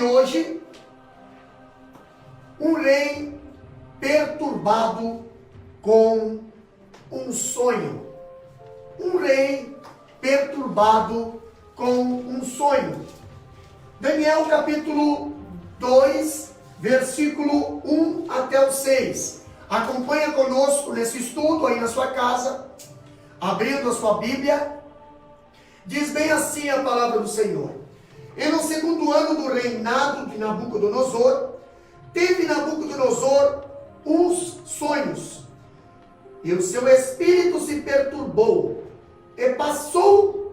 hoje, um rei perturbado com um sonho. Um rei perturbado com um sonho. Daniel capítulo 2, versículo 1 até o 6. Acompanha conosco nesse estudo aí na sua casa, abrindo a sua Bíblia. Diz bem assim a palavra do Senhor. E no segundo ano do reinado de Nabucodonosor, teve Nabucodonosor uns sonhos, e o seu espírito se perturbou, e passou-se-lhe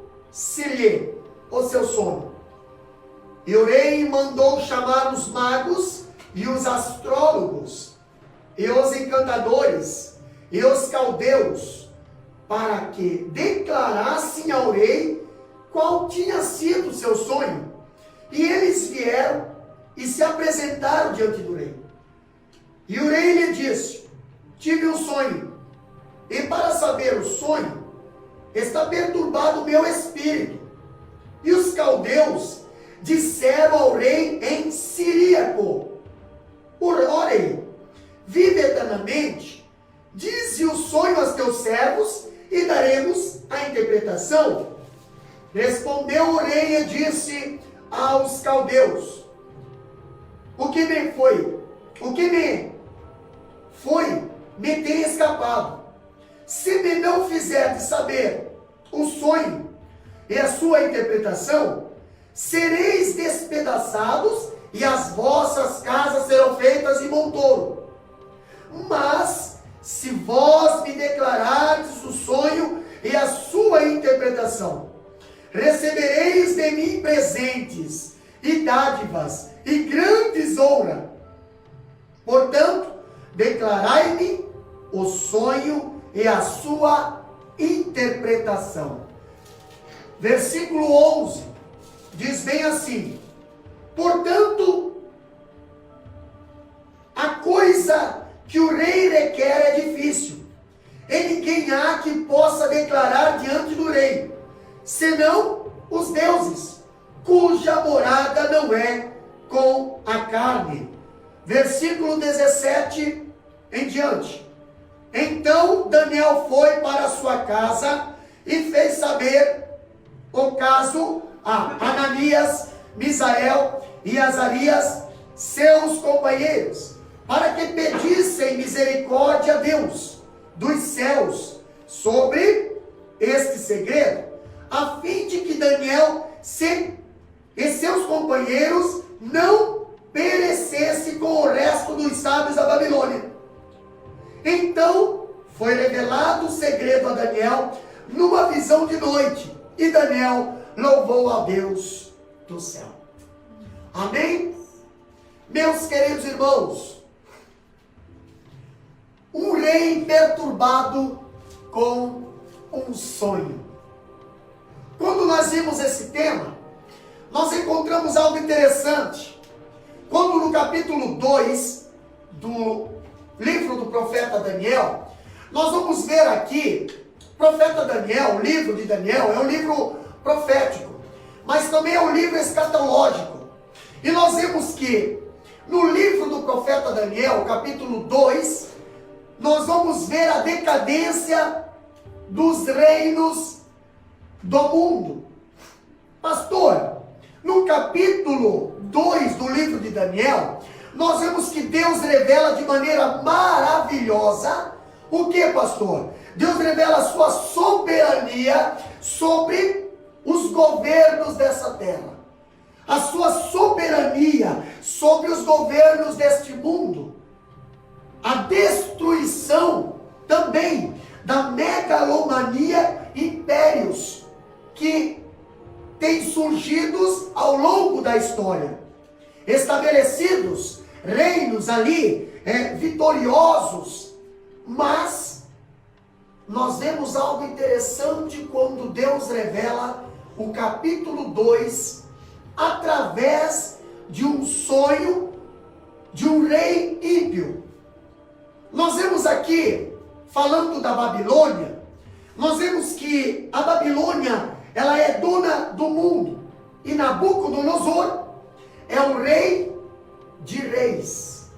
o seu sono. E o rei mandou chamar os magos, e os astrólogos, e os encantadores, e os caldeus, para que declarassem ao rei qual tinha sido o seu sonho. E eles vieram e se apresentaram diante do rei. E o rei lhe disse: tive um sonho, e para saber o sonho, está perturbado o meu espírito. E os caldeus disseram ao rei em siríaco: ó rei, vive eternamente, dize o sonho aos teus servos, e daremos a interpretação. Respondeu o rei e disse aos caldeus: o que me tem escapado. Se me não fizerdes saber o sonho e a sua interpretação, sereis despedaçados, e as vossas casas serão feitas em montouro. Mas se vós me declarardes o sonho e a sua interpretação, recebereis de mim presentes e dádivas e grandes honra. Portanto, declarai-me o sonho e a sua interpretação. Versículo 11, diz bem assim: portanto, a coisa que o rei requer é difícil, e ninguém há que possa declarar diante do rei, senão os deuses, cuja morada não é com a carne. Versículo 17 em diante. Então Daniel foi para a sua casa e fez saber o caso a Ananias, Misael e Azarias, seus companheiros, para que pedissem misericórdia a Deus dos céus sobre este segredo, a fim de que Daniel e seus companheiros não perecessem com o resto dos sábios da Babilônia. Então foi revelado o segredo a Daniel numa visão de noite, e Daniel louvou a Deus do céu. Amém? Meus queridos irmãos, um rei perturbado com um sonho. Quando nós vimos esse tema, nós encontramos algo interessante. Quando no capítulo 2 do livro do profeta Daniel, nós vamos ver aqui, profeta Daniel, o livro de Daniel é um livro profético, mas também é um livro escatológico. E nós vemos que no livro do profeta Daniel, capítulo 2, nós vamos ver a decadência dos reinos do mundo. Pastor, no capítulo 2 do livro de Daniel, nós vemos que Deus revela de maneira maravilhosa o que, pastor? Deus revela a sua soberania sobre os governos dessa terra, a sua soberania sobre os governos deste mundo, a destruição também da megalomania, impérios que têm surgido ao longo da história, estabelecidos reinos ali vitoriosos. Mas nós vemos algo interessante quando Deus revela o capítulo 2 através de um sonho de um rei ímpio. Nós vemos aqui, falando da Babilônia, nós vemos que a Babilônia, ela é dona do mundo, e Nabucodonosor é o rei de reis.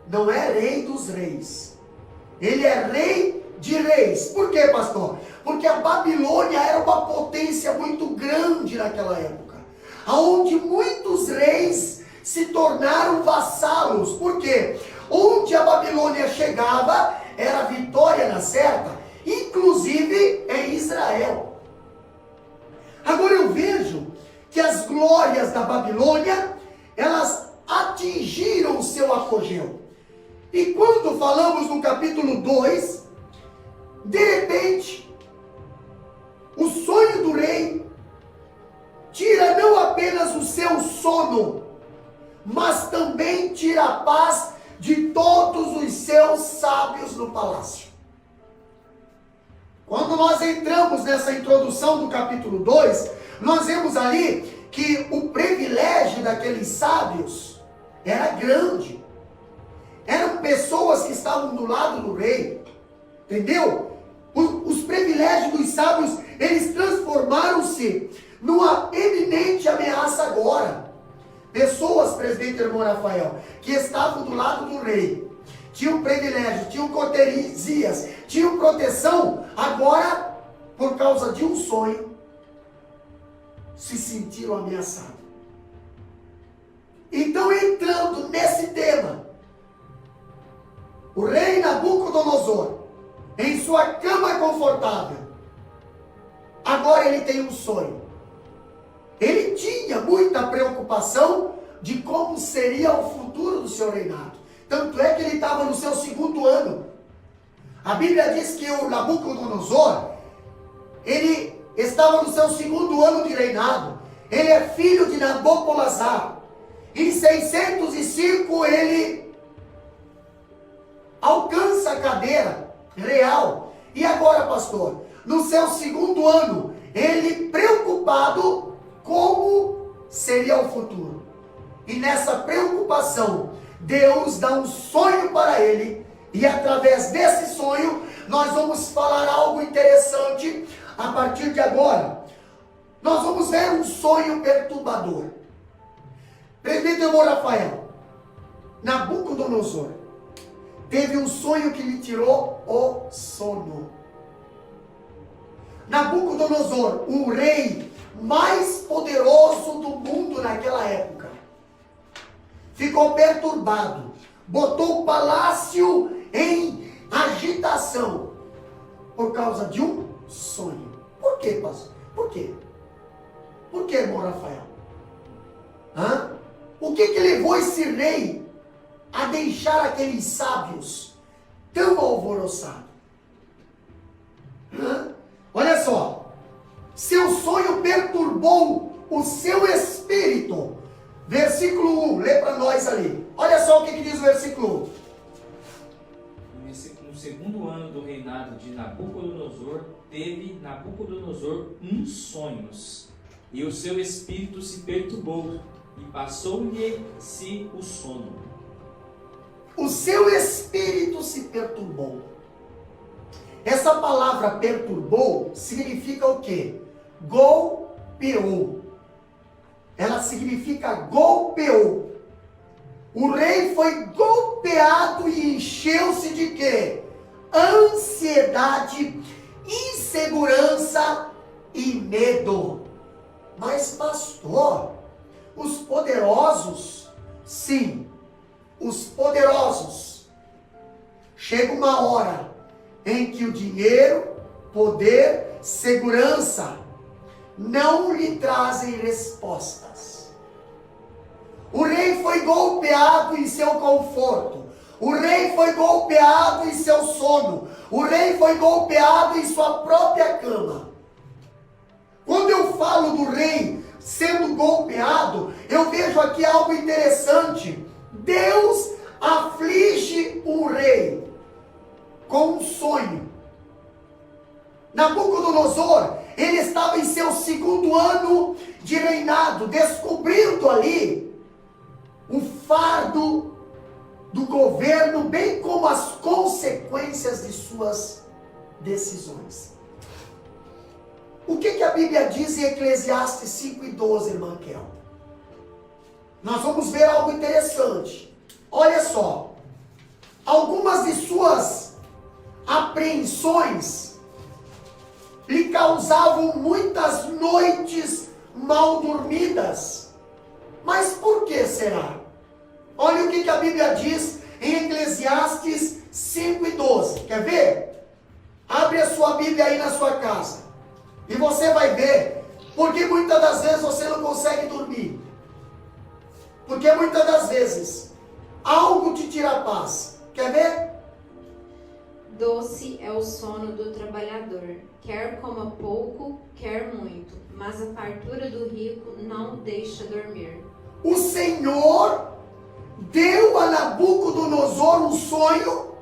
Não é rei dos reis. Ele é rei de reis. Por quê, pastor? Porque a Babilônia era uma potência muito grande naquela época, onde muitos reis se tornaram vassalos. Por quê? Onde a Babilônia chegava, era vitória na certa, inclusive em Israel. Agora eu vejo que as glórias da Babilônia, elas atingiram o seu apogeu. E quando falamos no capítulo 2, de repente, o sonho do rei tira não apenas o seu sono, mas também tira a paz de todos os seus sábios no palácio. Quando nós entramos nessa introdução do capítulo 2, nós vemos ali que o privilégio daqueles sábios era grande. Eram pessoas que estavam do lado do rei. Entendeu? Os privilégios dos sábios, eles transformaram-se numa eminente ameaça agora. Pessoas, presidente irmão Rafael, que estavam do lado do rei, tinham privilégio, tinham cortesias, tinham proteção, agora, por causa de um sonho, se sentiram ameaçados. Então, entrando nesse tema, o rei Nabucodonosor, em sua cama confortável, agora ele tem um sonho. Ele tinha muita preocupação de como seria o futuro do seu reinado. Tanto é que ele estava no seu 2º ano. A Bíblia diz que o Nabucodonosor, ele estava no seu 2º ano de reinado. Ele é filho de Nabopolassar. Em 605 ele alcança a cadeira real. E agora, pastor, no seu 2º ano, ele preocupado como seria o futuro. E nessa preocupação, Deus dá um sonho para ele. E através desse sonho, nós vamos falar algo interessante a partir de agora. Nós vamos ver um sonho perturbador. Presidente irmão Rafael, Nabucodonosor teve um sonho que lhe tirou o sono. Nabucodonosor, o rei mais poderoso do mundo naquela época, ficou perturbado, botou o palácio em agitação por causa de um sonho. Por quê, pastor? Por quê? Por quê, irmão Rafael? O que levou esse rei a deixar aqueles sábios tão alvoroçados? Olha só, seu sonho perturbou o seu espírito. Versículo 1, lê para nós ali. Olha só o que diz o versículo 1. No 2º ano do reinado de Nabucodonosor, teve Nabucodonosor sonhos, e o seu espírito se perturbou, e passou-lhe-se o sono. O seu espírito se perturbou. Essa palavra perturbou significa o quê? Golpeou. Ela significa golpeou. O rei foi golpeado e encheu-se de quê? Ansiedade, insegurança e medo. Mas pastor, os poderosos, sim, os poderosos, chega uma hora em que o dinheiro, poder, segurança não lhe trazem respostas. O rei foi golpeado em seu conforto. O rei foi golpeado em seu sono. O rei foi golpeado em sua própria cama. Quando eu falo do rei sendo golpeado, eu vejo aqui algo interessante. Deus aflige um rei com um sonho. Nabucodonosor, ele estava em seu 2º ano de reinado, descobrindo ali o fardo do governo, bem como as consequências de suas decisões. O que a Bíblia diz em Eclesiastes 5:12, irmã Kel? nós vamos ver algo interessante. Olha só, algumas de suas apreensões lhe causavam muitas noites mal dormidas. Mas por que será? Olha o que a Bíblia diz em Eclesiastes 5:12. Quer ver? Abre a sua Bíblia aí na sua casa. E você vai ver porque muitas das vezes você não consegue dormir. Porque muitas das vezes algo te tira a paz. Quer ver? Doce é o sono do trabalhador, quer coma pouco, quer muito, mas a fartura do rico não o deixa dormir. O Senhor deu a Nabucodonosor um sonho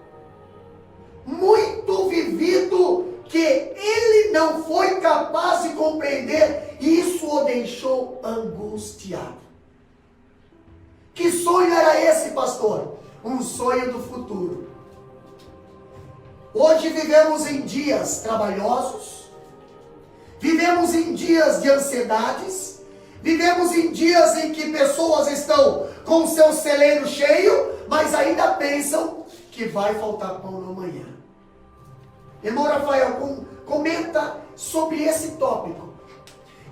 muito vivido que ele não foi capaz de compreender, e isso o deixou angustiado. Que sonho era esse, pastor? Um sonho do futuro. Hoje vivemos em dias trabalhosos, vivemos em dias de ansiedades, vivemos em dias em que pessoas estão com seu celeiro cheio, mas ainda pensam que vai faltar pão no amanhã. Irmão Rafael, comenta sobre esse tópico.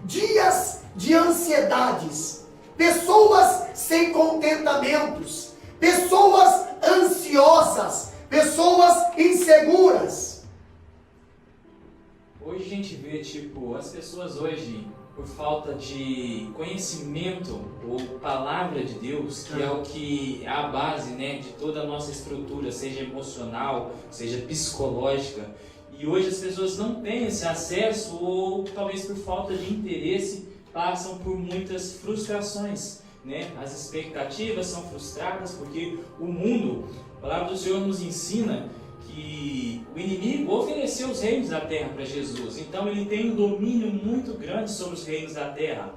Dias de ansiedades, pessoas sem contentamentos, pessoas ansiosas, pessoas inseguras. Hoje a gente vê, as pessoas hoje, por falta de conhecimento ou palavra de Deus, que é o que é a base, né, de toda a nossa estrutura, seja emocional, seja psicológica. E hoje as pessoas não têm esse acesso, ou talvez por falta de interesse, passam por muitas frustrações, né? As expectativas são frustradas porque o mundo, a palavra do Senhor nos ensina que o inimigo ofereceu os reinos da terra para Jesus. Então ele tem um domínio muito grande sobre os reinos da terra.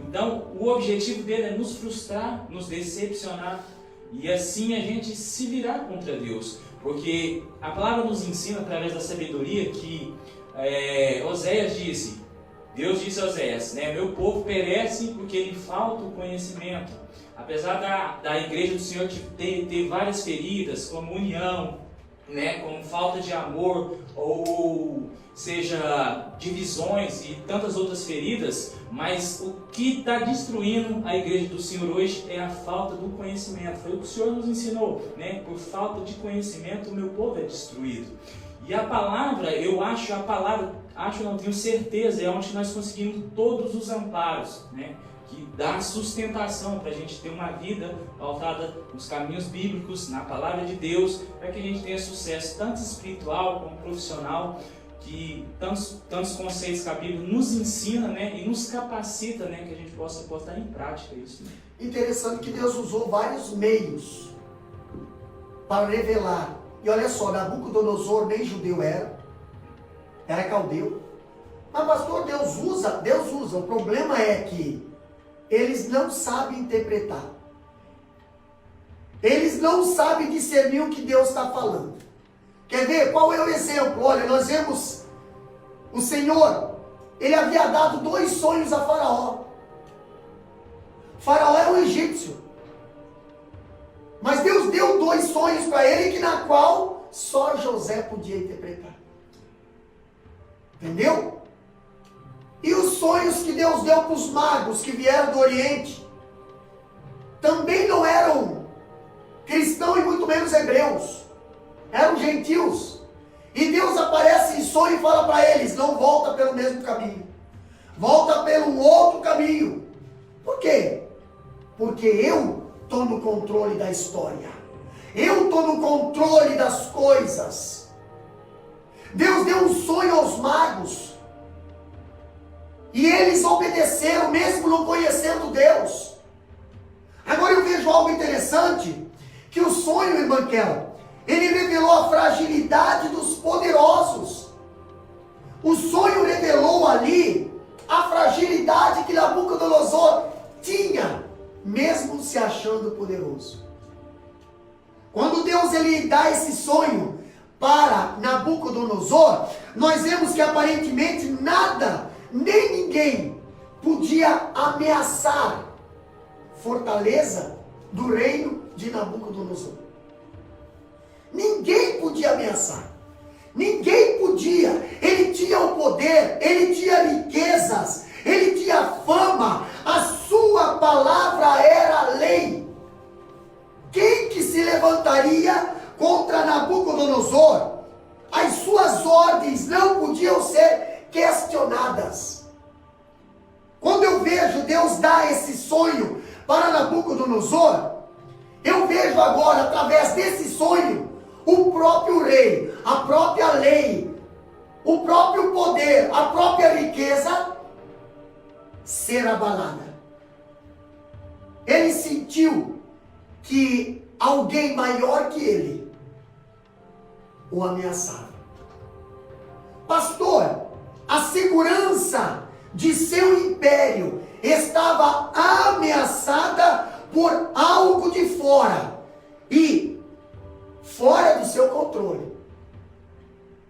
Então o objetivo dele é nos frustrar, nos decepcionar e assim a gente se virar contra Deus. Porque a palavra nos ensina através da sabedoria que Oséias disse, Deus disse a Oséias, né, meu povo perece porque lhe falta o conhecimento. Apesar da igreja do Senhor ter várias feridas, como união, né, como falta de amor, ou seja, divisões e tantas outras feridas, mas o que está destruindo a igreja do Senhor hoje é a falta do conhecimento. Foi o que o Senhor nos ensinou, né? Por falta de conhecimento o meu povo é destruído. E a palavra, tenho certeza, é onde nós conseguimos todos os amparos, né? Que dá sustentação para a gente ter uma vida pautada nos caminhos bíblicos, na palavra de Deus, para que a gente tenha sucesso tanto espiritual como profissional, que tantos conceitos que a Bíblia nos ensina, né, e nos capacita, né, que a gente possa botar em prática isso. Né? Interessante que Deus usou vários meios para revelar. E olha só, Nabucodonosor nem judeu era caldeu. Mas pastor, Deus usa. O problema é que eles não sabem interpretar. Eles não sabem discernir o que Deus está falando. Quer ver? Qual é o exemplo? Olha, nós vemos o Senhor, ele havia dado 2 sonhos a Faraó. Faraó é um egípcio. Mas Deus deu 2 sonhos para ele, na qual só José podia interpretar. Entendeu? E os sonhos que Deus deu para os magos que vieram do Oriente, também não eram cristãos e muito menos hebreus. Eram gentios. E Deus aparece em sonho e fala para eles, não volta pelo mesmo caminho. Volta pelo outro caminho. Por quê? Porque eu estou no controle da história. Eu estou no controle das coisas. Deus deu um sonho aos magos. E eles obedeceram, mesmo não conhecendo Deus. Agora eu vejo algo interessante, que o sonho, irmã Kel, ele revelou a fragilidade dos poderosos. O sonho revelou ali a fragilidade que Nabucodonosor tinha, mesmo se achando poderoso. Quando Deus ele dá esse sonho para Nabucodonosor, nós vemos que aparentemente nada, nem ninguém podia ameaçar fortaleza do reino de Nabucodonosor. Ninguém podia ameaçar. Ninguém podia. Ele tinha o poder, ele tinha riquezas, ele tinha fama. A sua palavra era lei. Quem que se levantaria contra Nabucodonosor? As suas ordens não podiam ser questionadas. Quando eu vejo Deus dar esse sonho para Nabucodonosor, eu vejo agora, através desse sonho, o próprio rei, a própria lei, o próprio poder, a própria riqueza ser abalada. Ele sentiu que alguém maior que ele o ameaçava. Pastor, a segurança de seu império estava ameaçada por algo de fora e fora do seu controle.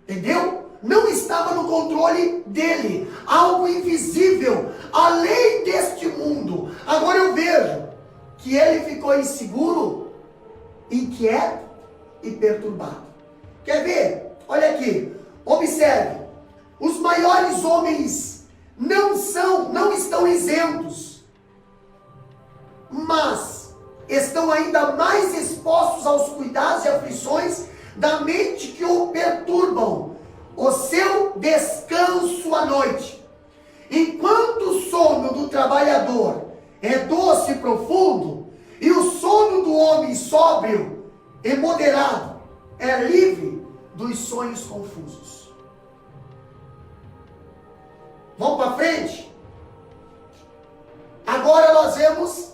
Entendeu? Não estava no controle dele. Algo invisível, além deste mundo. Agora eu vejo que ele ficou inseguro, inquieto e perturbado. Quer ver? Olha aqui. Observe. Os maiores homens não estão isentos, mas estão ainda mais expostos aos cuidados e aflições da mente que o perturbam, o seu descanso à noite. Enquanto o sono do trabalhador é doce e profundo, e o sono do homem sóbrio e moderado é livre dos sonhos confusos. Vamos para frente? Agora nós vemos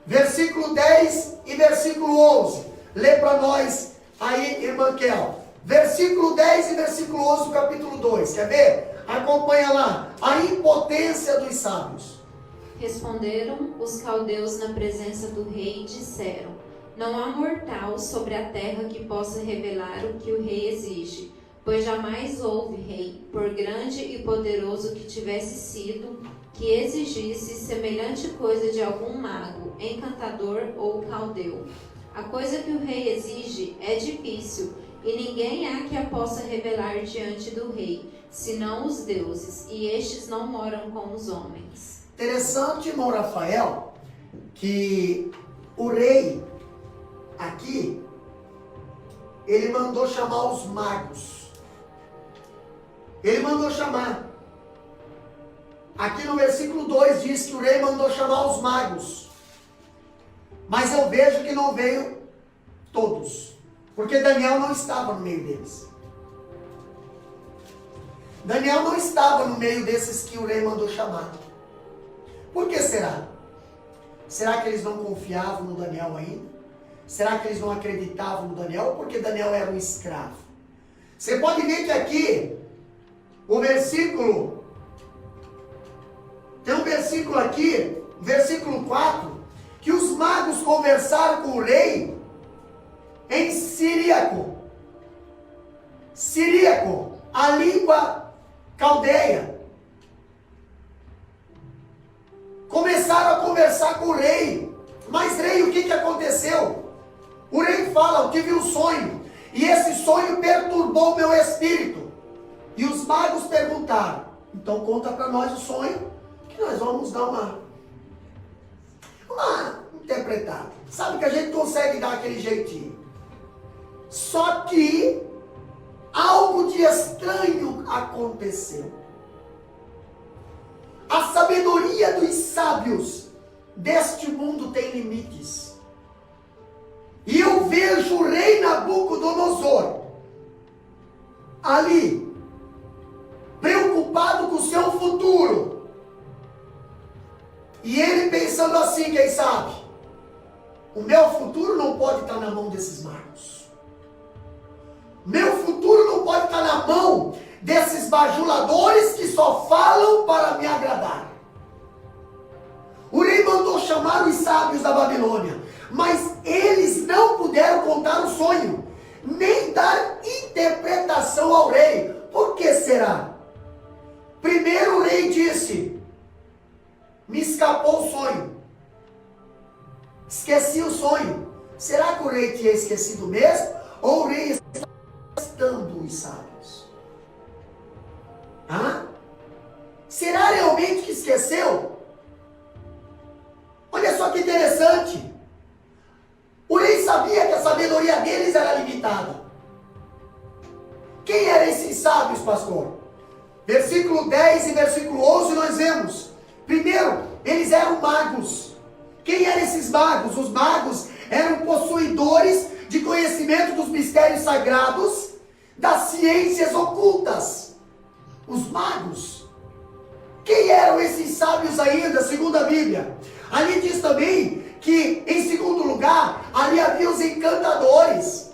versículo 10 e versículo 11. Lê para nós aí, irmã Kel. Versículo 10 e versículo 11 do capítulo 2. Quer ver? Acompanha lá. A impotência dos sábios. Responderam os caldeus na presença do rei e disseram: não há mortal sobre a terra que possa revelar o que o rei exige, pois jamais houve rei, por grande e poderoso que tivesse sido, que exigisse semelhante coisa de algum mago, encantador ou caldeu. A coisa que o rei exige é difícil, e ninguém há que a possa revelar diante do rei, senão os deuses, e estes não moram com os homens. Interessante, irmão Rafael, que o rei aqui, ele mandou chamar os magos. Ele mandou chamar. Aqui no versículo 2 diz que o rei mandou chamar os magos. Mas eu vejo que não veio todos. Porque Daniel não estava no meio deles. Daniel não estava no meio desses que o rei mandou chamar. Por que será? Será que eles não confiavam no Daniel ainda? Será que eles não acreditavam no Daniel? Porque Daniel era um escravo. Você pode ver que aqui, o versículo, tem um versículo aqui, versículo 4, que os magos conversaram com o rei em siríaco. Siríaco, a língua caldeia. Começaram a conversar com o rei. Mas rei, o que aconteceu? O rei fala: eu tive um sonho, e esse sonho perturbou meu espírito. E os magos perguntaram: então conta para nós o sonho, que nós vamos dar uma interpretada. Sabe que a gente consegue dar aquele jeitinho. Só que algo de estranho aconteceu. A sabedoria dos sábios deste mundo tem limites. E eu vejo o rei Nabucodonosor ali, preocupado com o seu futuro. E ele pensando assim, quem sabe? O meu futuro não pode estar na mão desses magos. Meu futuro não pode estar na mão desses bajuladores que só falam para me agradar. O rei mandou chamar os sábios da Babilônia, mas eles não puderam contar o sonho, nem dar interpretação ao rei. Por que será? Primeiro o rei disse: me escapou o sonho. Esqueci o sonho. Será que o rei tinha esquecido mesmo? Ou o rei estava testando os sábios? Será realmente que esqueceu? Olha só que interessante. O rei sabia que a sabedoria deles era limitada. Quem eram esses sábios, pastor? Versículo 10 e versículo 11 nós vemos. Primeiro, eles eram magos. Quem eram esses magos? Os magos eram possuidores de conhecimento dos mistérios sagrados, das ciências ocultas. Os magos. Quem eram esses sábios ainda, segundo a Bíblia? Ali diz também que, em segundo lugar, ali havia os encantadores.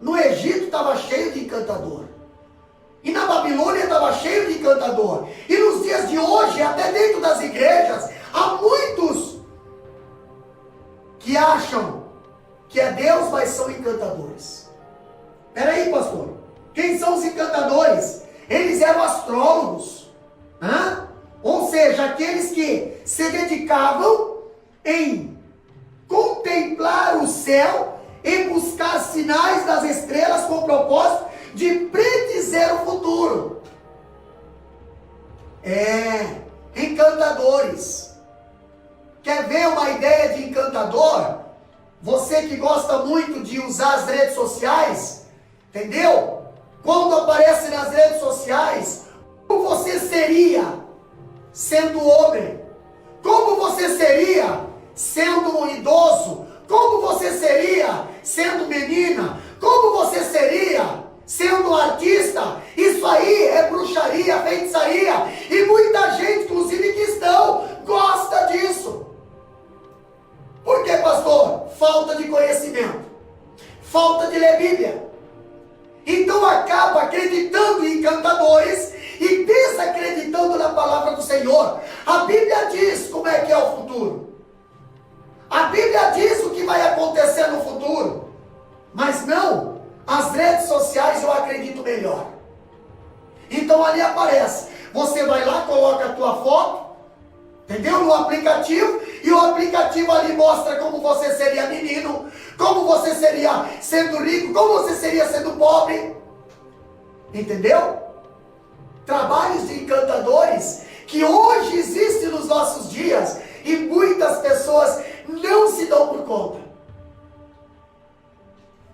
No Egito estava cheio de encantador. E na Babilônia estava cheio de encantador. E nos dias de hoje, até dentro das igrejas, há muitos que acham que é Deus, mas são encantadores. Peraí, pastor. Quem são os encantadores? Eles eram astrólogos. Ou seja, aqueles que se dedicavam em contemplar o céu e buscar sinais das estrelas com o propósito de predizer o futuro. Encantadores. Quer ver uma ideia de encantador? Você que gosta muito de usar as redes sociais, entendeu? Quando aparece nas redes sociais, como você seria sendo homem? Como você seria sendo um idoso? Como você seria sendo menina? Como você seria sendo um artista? Isso aí é bruxaria, feitiçaria. E muita gente, inclusive cristão, gosta disso. Por quê, pastor? Falta de conhecimento. Falta de ler Bíblia. Então acaba acreditando em encantadores e desacreditando na palavra do Senhor. A Bíblia diz como é que é o futuro. A Bíblia diz o que vai acontecer no futuro. Mas não, as redes sociais eu acredito melhor. Então ali aparece. Você vai lá, coloca a tua foto, entendeu? No aplicativo. E o aplicativo ali mostra como você seria menino, como você seria sendo rico, como você seria sendo pobre. Entendeu? Trabalhos de encantadores que hoje existem nos nossos dias e muitas pessoas não se dão por conta.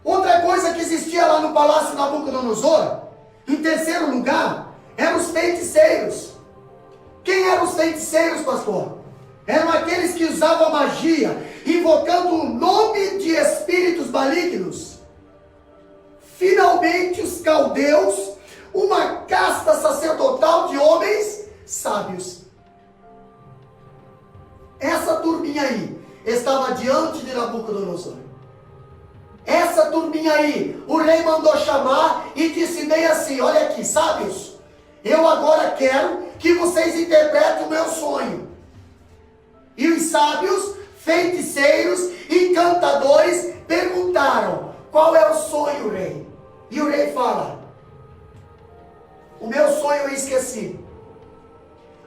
Outra coisa que existia lá no palácio Nabucodonosor, em terceiro lugar, eram os feiticeiros. Quem eram os feiticeiros, pastor? Eram aqueles que usavam magia, invocando o nome de espíritos malignos. Finalmente, os caldeus, uma casta sacerdotal de homens sábios. Essa turminha aí estava diante de Nabucodonosor. Essa turminha aí, o rei mandou chamar e disse bem assim: olha aqui, sábios, eu agora quero que vocês interpretem o meu sonho. E os sábios, feiticeiros, encantadores perguntaram: qual é o sonho, rei? E o rei fala: o meu sonho eu esqueci.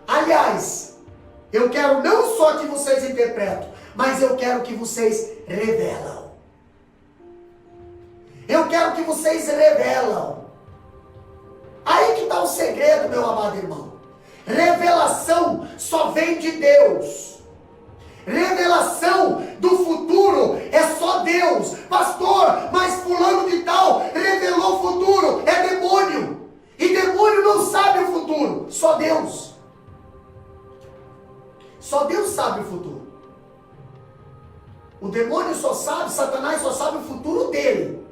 Aliás, eu quero não só que vocês interpretem, mas eu quero que vocês revelam. Eu quero que vocês revelam. Aí que está o segredo, meu amado irmão. Revelação só vem de Deus. Revelação do futuro é só Deus. Pastor, mas fulano de tal revelou o futuro. É demônio. E demônio não sabe o futuro. Só Deus. Só Deus sabe o futuro. O demônio só sabe, Satanás só sabe o futuro dele,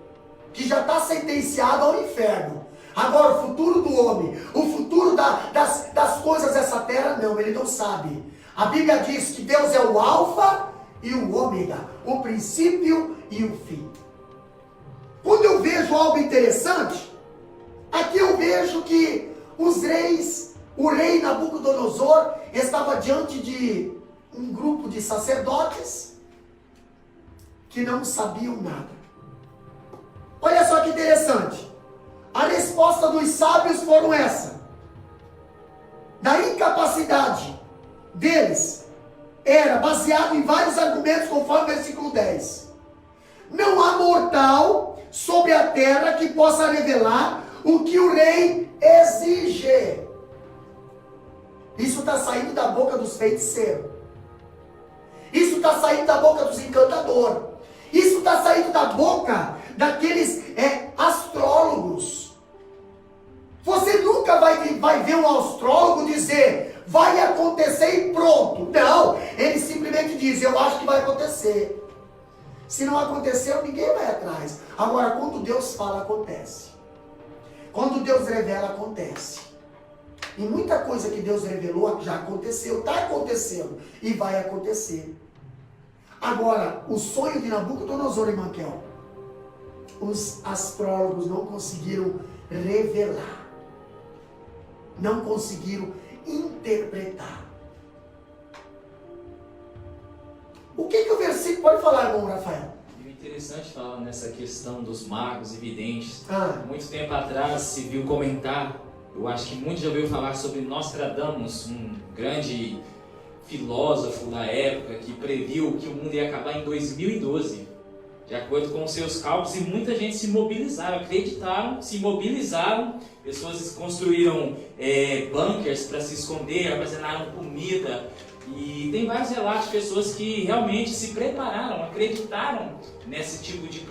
que já está sentenciado ao inferno. Agora o futuro do homem, o futuro das coisas dessa terra, não, ele não sabe. A Bíblia diz que Deus é o alfa e o ômega, o princípio e o fim. Quando eu vejo algo interessante, aqui eu vejo que os reis, o rei Nabucodonosor estava diante de um grupo de sacerdotes que não sabiam nada. Olha só que interessante. A resposta dos sábios foram essa: da incapacidade deles era baseado em vários argumentos, conforme o versículo 10. Não há mortal sobre a terra que possa revelar o que o rei exige. Isso está saindo da boca dos feiticeiros. Isso está saindo da boca dos encantadores. Isso está saindo da boca daqueles astrólogos. Você nunca vai ver um astrólogo dizer, vai acontecer e pronto. Não, ele simplesmente diz, eu acho que vai acontecer. Se não aconteceu, ninguém vai atrás. Agora, quando Deus fala, acontece. Quando Deus revela, acontece. E muita coisa que Deus revelou já aconteceu, está acontecendo e vai acontecer. Agora, o sonho de Nabucodonosor, irmã Kel, os astrólogos não conseguiram revelar, não conseguiram interpretar. O que o versículo pode falar, irmão Rafael? É interessante falar nessa questão dos magos e videntes. Ah. Muito tempo atrás se viu comentar, eu acho que muitos já ouviram falar sobre Nostradamus, um grande filósofo da época que previu que o mundo ia acabar em 2012, de acordo com os seus cálculos, e muita gente se mobilizaram, acreditaram, se mobilizaram, pessoas construíram bunkers para se esconder, armazenaram comida, e tem vários relatos de pessoas que realmente se prepararam, acreditaram nesse tipo de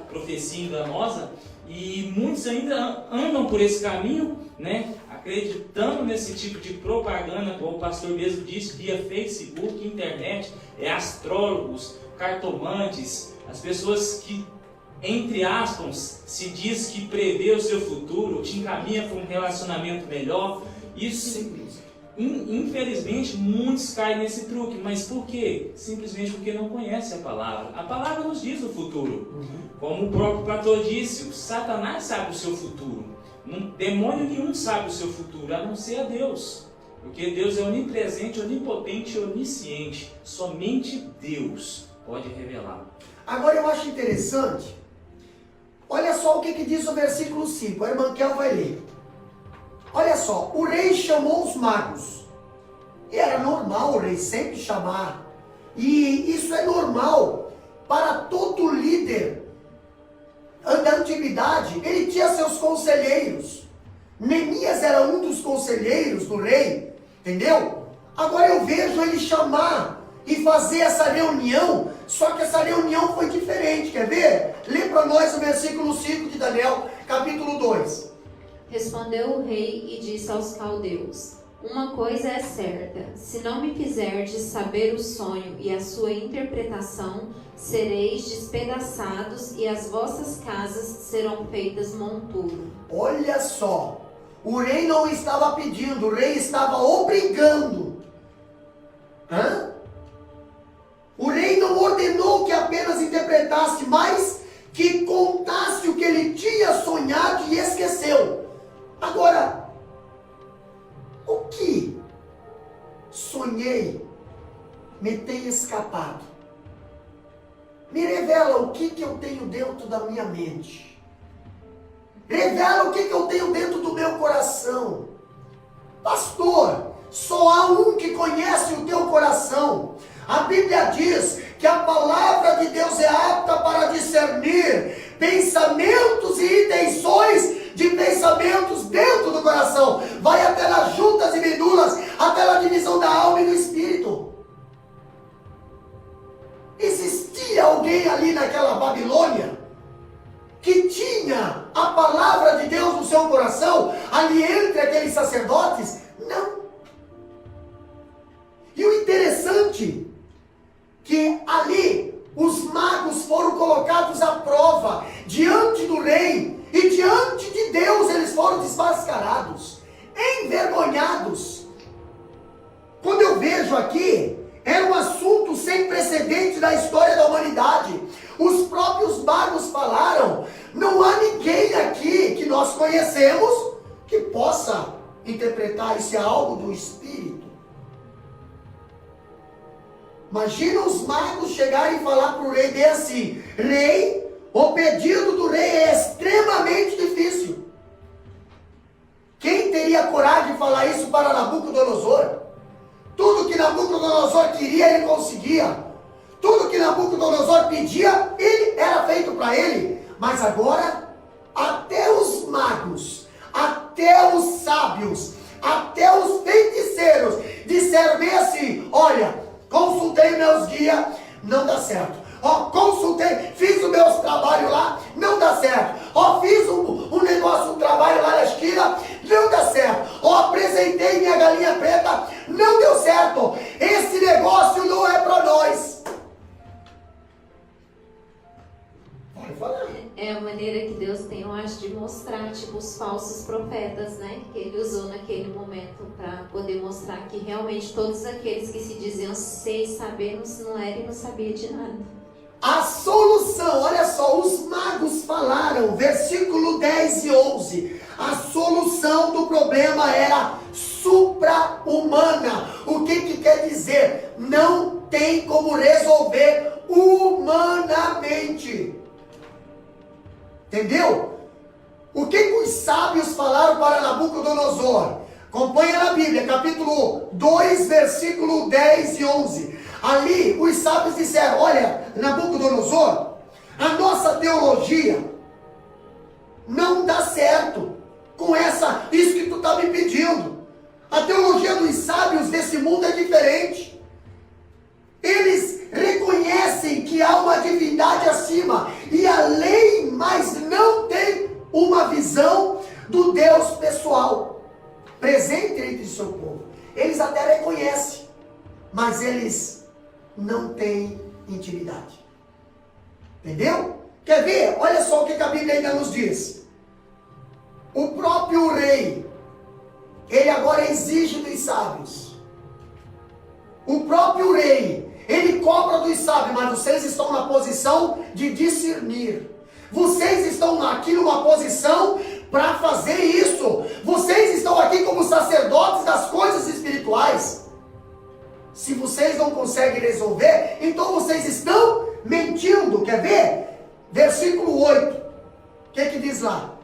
profecia enganosa, e muitos ainda andam por esse caminho, né, acreditando nesse tipo de propaganda, como o pastor mesmo disse, via Facebook, internet, astrólogos, cartomantes, as pessoas que, entre aspas, se diz que prevê o seu futuro, te encaminha para um relacionamento melhor. Isso, infelizmente, muitos caem nesse truque. Mas por quê? Simplesmente porque não conhecem a palavra. A palavra nos diz o futuro. Como o próprio pastor disse, o Satanás sabe o seu futuro. Demônio nenhum sabe o seu futuro, a não ser a Deus. Porque Deus é onipresente, onipotente e onisciente. Somente Deus pode revelar. Agora eu acho interessante, olha só o que diz o versículo 5, a irmã Kel vai ler. Olha só, o rei chamou os magos. E era normal o rei sempre chamar. E isso é normal para todo líder da antiguidade. Ele tinha seus conselheiros. Neemias era um dos conselheiros do rei, entendeu? Agora eu vejo ele chamar e fazer essa reunião, só que essa reunião foi diferente, quer ver? Lê para nós o versículo 5 de Daniel, capítulo 2. Respondeu o rei e disse aos caldeus, uma coisa é certa, se não me quiserdes saber o sonho e a sua interpretação, sereis despedaçados e as vossas casas serão feitas monturo. Olha só, o rei não estava pedindo, o rei estava obrigando. O rei não ordenou que apenas interpretasse, mas que contasse o que ele tinha sonhado e esqueceu. Agora, o que sonhei me tem escapado? Me revela o que eu tenho dentro da minha mente. Revela o que eu tenho dentro do meu coração. Pastor, só há um que conhece o teu coração. A Bíblia diz que a palavra de Deus é apta para discernir pensamentos e intenções de pensamentos dentro do coração. Vai até nas juntas e medulas, até na divisão da alma e do espírito. Existia alguém ali naquela Babilônia que tinha a palavra de Deus no seu coração, ali entre aqueles sacerdotes? Não. E o interessante, que ali os magos foram colocados à prova, diante do rei, e diante de Deus eles foram desmascarados, envergonhados. Quando eu vejo aqui, era um assunto sem precedentes na história da humanidade. Os próprios magos falaram, não há ninguém aqui que nós conhecemos que possa interpretar isso, é algo do Espírito. Imagina os magos chegarem e falar para o rei bem assim, rei, o pedido do rei é extremamente difícil. Quem teria coragem de falar isso para Nabucodonosor? Tudo que Nabucodonosor queria queria, ele conseguia. Tudo que Nabucodonosor pedia, ele era feito para ele. Mas agora, até os magos, até os sábios, até os feiticeiros disseram bem assim: olha, consultei meus guias, não dá certo. Ó, consultei, fiz os meus trabalhos lá, não dá certo. Ó, fiz um negócio, um trabalho lá na esquina, não dá certo. Ó, apresentei minha galinha preta, não deu certo. Esse negócio não é para nós. Pode falar. É a maneira que Deus tem, eu acho, de mostrar, tipo, os falsos profetas, né? Que ele usou naquele momento para poder mostrar que realmente todos aqueles que se diziam sei saber não eram e não sabiam de nada. A solução, olha só, os magos falaram, versículo 10 e 11. A solução do problema era supra-humana. O que quer dizer? Não tem como resolver humanamente. Entendeu? O que os sábios falaram para Nabucodonosor? Acompanha na Bíblia, capítulo 2, versículo 10 e 11. Ali, os sábios disseram: olha, Nabucodonosor, a nossa teologia não dá certo com isso que tu está me pedindo. A teologia dos sábios desse mundo é diferente. Eles reconhecem que há uma divindade acima e além, mas não tem uma visão do Deus pessoal presente entre seu povo. Eles até reconhecem, mas eles não têm intimidade. Entendeu? Quer ver? Olha só o que a Bíblia ainda nos diz. O próprio rei, ele agora exige dos sábios. O próprio rei, ele cobra dos sábios, mas vocês estão na posição de discernir. Vocês estão aqui numa posição para fazer isso. Vocês estão aqui como sacerdotes das coisas espirituais. Se vocês não conseguem resolver, então vocês estão mentindo. Quer ver? Versículo 8. O que diz lá?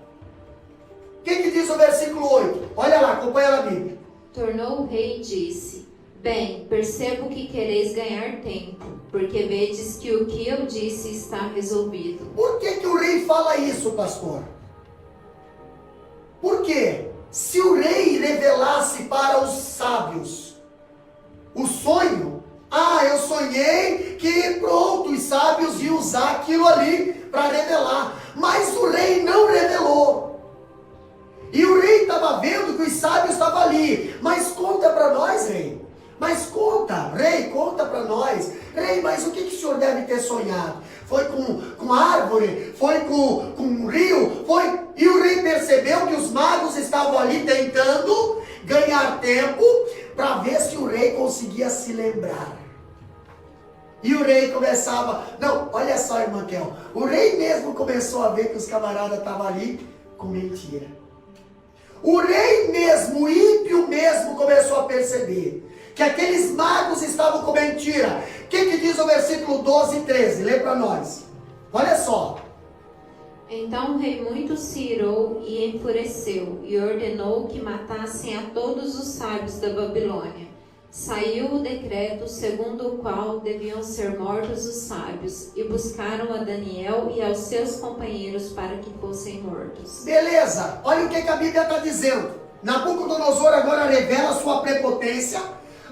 O que diz o versículo 8? Olha lá, acompanha na Bíblia. Tornou o rei e disse: bem, percebo que quereis ganhar tempo, porque vedes que o que eu disse está resolvido. Por que o rei fala isso, pastor? Porque se o rei revelasse para os sábios o sonho, eu sonhei que pronto, os sábios iam usar aquilo ali para revelar, mas o rei não revelou. E o rei estava vendo que os sábios estavam ali. Mas conta para nós, rei. Mas conta, rei, conta para nós. Rei, mas o que o senhor deve ter sonhado? Foi com árvore? Foi com rio? Foi? E o rei percebeu que os magos estavam ali tentando ganhar tempo para ver se o rei conseguia se lembrar. E o rei começava... Não, olha só, irmã Kel. O rei mesmo começou a ver que os camaradas estavam ali com mentira. O rei mesmo, o ímpio mesmo, começou a perceber que aqueles magos estavam com mentira. O que diz o versículo 12 e 13? Lê para nós. Olha só. Então o rei muito se irou e enfureceu, e ordenou que matassem a todos os sábios da Babilônia. Saiu o decreto segundo o qual deviam ser mortos os sábios, e buscaram a Daniel e aos seus companheiros para que fossem mortos. Beleza, olha o que a Bíblia está dizendo. Nabucodonosor agora revela sua prepotência,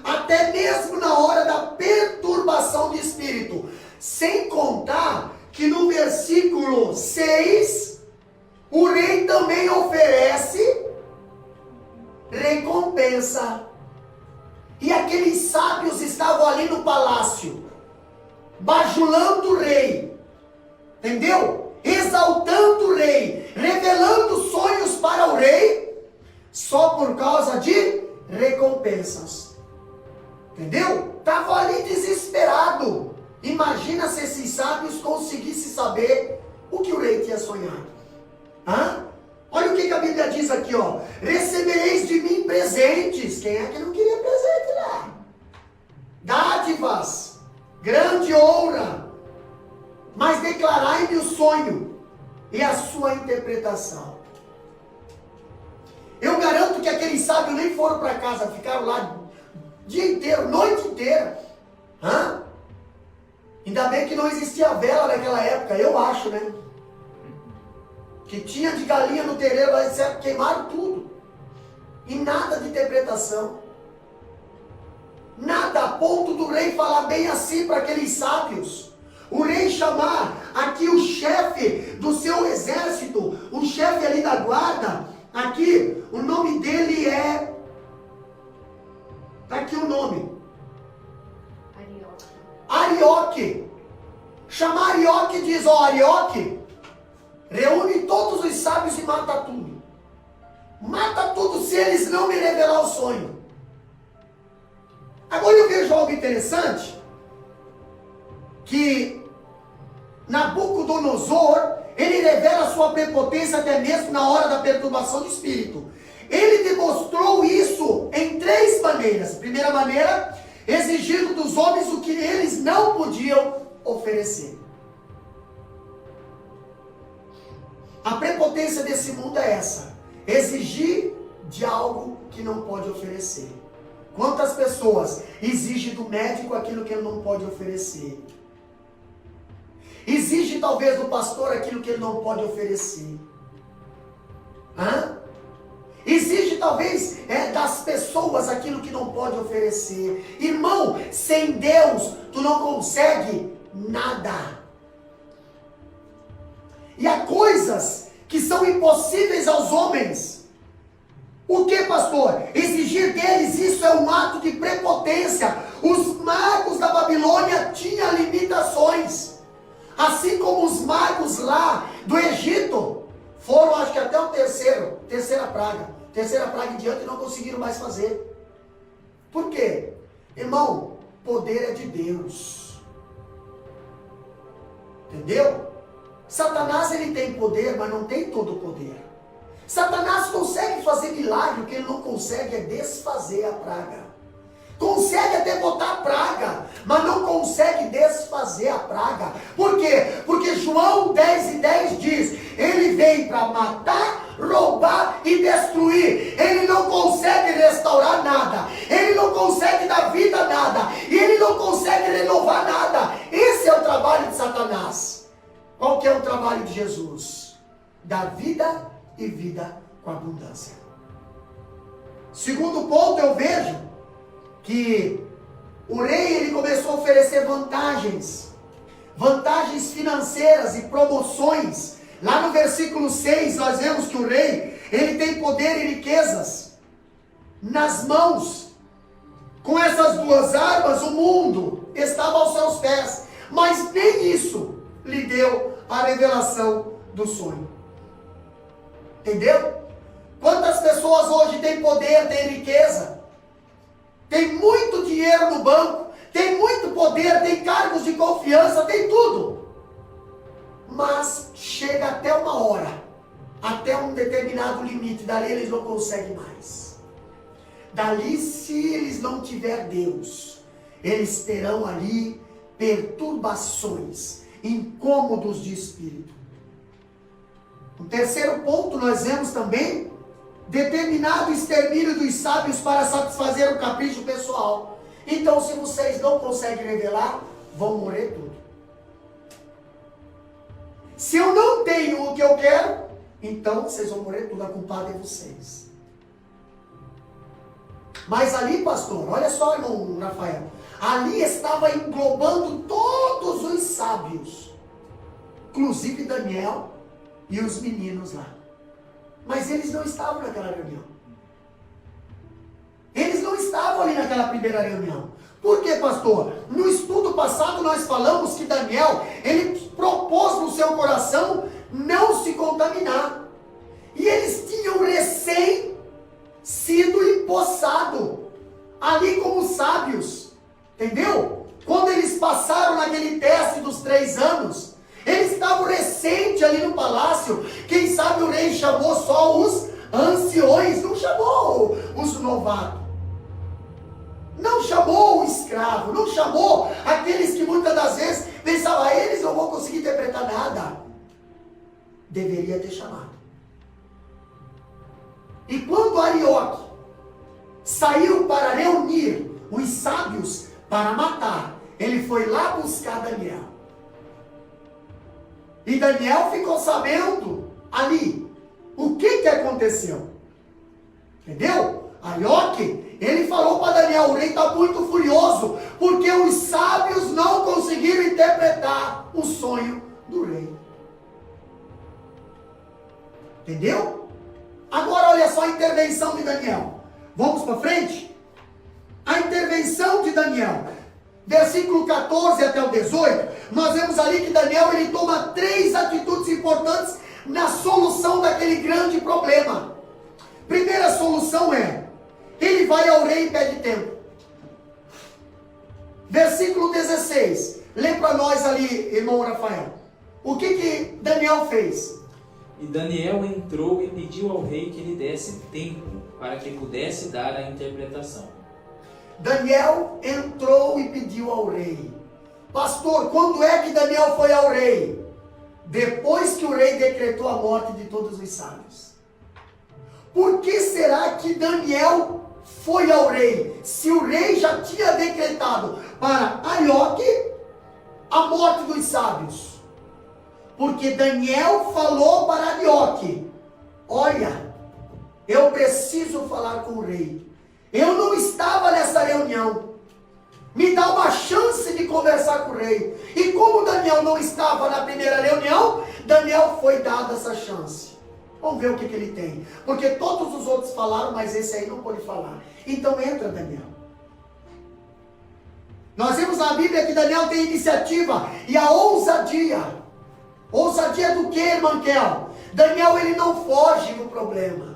até mesmo na hora da perturbação de espírito. Sem contar que no versículo 6, o rei também oferece recompensa. E aqueles sábios estavam ali no palácio, bajulando o rei, entendeu? Exaltando o rei, revelando sonhos para o rei, só por causa de recompensas. Entendeu? Estavam ali desesperado. Imagina se esses sábios conseguissem saber o que o rei tinha sonhado. Olha o que a Bíblia diz aqui, ó. Recebereis de mim presentes. Quem é que não queria presente lá? Dádivas, grande honra. Mas declarai-me o sonho e a sua interpretação. Eu garanto que aqueles sábios nem foram para casa, ficaram lá o dia inteiro, noite inteira. Hã? Ainda bem que não existia vela naquela época, eu acho, né? Que tinha de galinha no terreiro, mas queimaram tudo. E nada de interpretação. Nada, a ponto do rei falar bem assim para aqueles sábios. O rei chamar aqui o chefe do seu exército, o chefe ali da guarda, aqui, o nome dele é... Está aqui o nome. Arioque. Chamar Arioque e diz, ó, Arioque, reúne todos os sábios e mata tudo. Mata tudo se eles não me revelar o sonho. Agora eu vejo algo interessante, que Nabucodonosor, ele revela a sua prepotência até mesmo na hora da perturbação do espírito. Ele demonstrou isso em 3 maneiras. Primeira maneira, exigindo dos homens o que eles não podiam oferecer. A prepotência desse mundo é essa: exigir de algo que não pode oferecer. Quantas pessoas exigem do médico aquilo que ele não pode oferecer? Exige talvez do pastor aquilo que ele não pode oferecer. Hã? Exige talvez das pessoas aquilo que não pode oferecer. Irmão, sem Deus tu não consegue nada. E há coisas que são impossíveis aos homens. O que, pastor? Exigir deles, isso é um ato de prepotência. Os magos da Babilônia tinham limitações. Assim como os magos lá do Egito foram, acho que até o terceira praga. Terceira praga em diante não conseguiram mais fazer. Por quê? Irmão, poder é de Deus. Entendeu? Satanás, ele tem poder, mas não tem todo o poder. Satanás consegue fazer milagre, o que ele não consegue é desfazer a praga. Consegue até botar praga, mas não consegue desfazer a praga. Por quê? Porque João 10:10 diz, ele vem para matar, roubar e destruir. Ele não consegue restaurar nada. Ele não consegue dar vida a nada. E ele não consegue renovar nada. Esse é o trabalho de Satanás. Qual que é o trabalho de Jesus? Dar vida e vida com abundância. Segundo ponto, eu vejo que o rei, ele começou a oferecer vantagens financeiras e promoções. Lá no versículo 6, nós vemos que o rei, ele tem poder e riquezas nas mãos. Com essas 2 armas, o mundo estava aos seus pés. Mas nem isso lhe deu a revelação do sonho. Entendeu? Quantas pessoas hoje têm poder, têm riqueza, tem muito dinheiro no banco, tem muito poder, tem cargos de confiança, tem tudo. Mas chega até uma hora, até um determinado limite, dali eles não conseguem mais. Dali, se eles não tiver Deus, eles terão ali perturbações, incômodos de espírito. O terceiro ponto, nós vemos também determinado extermínio dos sábios para satisfazer o capricho pessoal. Então, se vocês não conseguem revelar, vão morrer tudo. Se eu não tenho o que eu quero, então vocês vão morrer tudo. A culpada é vocês. Mas ali, pastor, olha só, irmão Rafael, ali estava englobando todos os sábios, inclusive Daniel e os meninos lá. Mas eles não estavam naquela reunião. Eles não estavam ali naquela primeira reunião. Por quê, pastor? No estudo passado nós falamos que Daniel, ele propôs no seu coração não se contaminar. E eles tinham recém sido empossados ali como sábios. Entendeu? Quando eles passaram naquele teste dos 3 anos, eles estavam recente ali no palácio. Quem sabe o rei chamou só os anciões, não chamou os novatos. Não chamou o escravo, não chamou aqueles que muitas das vezes pensavam, eles não vão conseguir interpretar nada. Deveria ter chamado. E quando Arioque saiu para reunir os sábios para matar, Ele foi lá buscar Daniel. E Daniel ficou sabendo ali o que aconteceu. Entendeu? Arioque, ele falou para Daniel, o rei está muito furioso, porque os sábios não conseguiram interpretar o sonho do rei. Entendeu? Agora olha só a intervenção de Daniel. Vamos para frente? A intervenção de Daniel. Versículo 14 até o 18, nós vemos ali que Daniel ele toma 3 atitudes importantes na solução daquele grande problema. Primeira solução é, ele vai ao rei e pede tempo. Versículo 16, lê para nós ali, irmão Rafael. O que Daniel fez? E Daniel entrou e pediu ao rei que lhe desse tempo, para que pudesse dar a interpretação. Daniel entrou e pediu ao rei. Pastor, quando é que Daniel foi ao rei? Depois que o rei decretou a morte de todos os sábios. Por que será que Daniel foi ao rei? Se o rei já tinha decretado para Arioque a morte dos sábios. Porque Daniel falou para Arioque, olha, eu preciso falar com o rei. Eu não estava nessa reunião. Me dá uma chance de conversar com o rei. E como Daniel não estava na primeira reunião, Daniel foi dado essa chance. Vamos ver o que ele tem. Porque todos os outros falaram, mas esse aí não pôde falar. Então entra, Daniel. Nós vemos na Bíblia que Daniel tem iniciativa e a ousadia. Ousadia do que, irmã Kel? Daniel ele não foge do problema.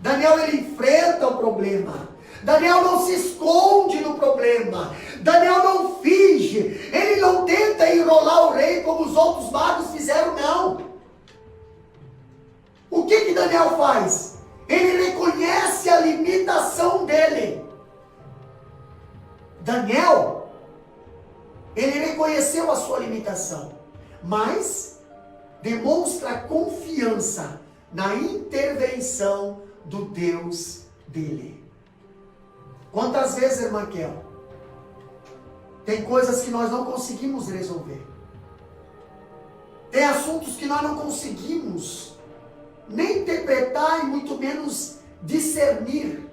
Daniel ele enfrenta o problema. Daniel não se esconde no problema. Daniel não finge. Ele não tenta enrolar o rei como os outros magos fizeram, não. O que Daniel faz? Ele reconhece a limitação dele. Daniel, ele reconheceu a sua limitação, mas demonstra confiança na intervenção do Deus dele. Quantas vezes, irmã Kel, tem coisas que nós não conseguimos resolver. Tem assuntos que nós não conseguimos nem interpretar e muito menos discernir.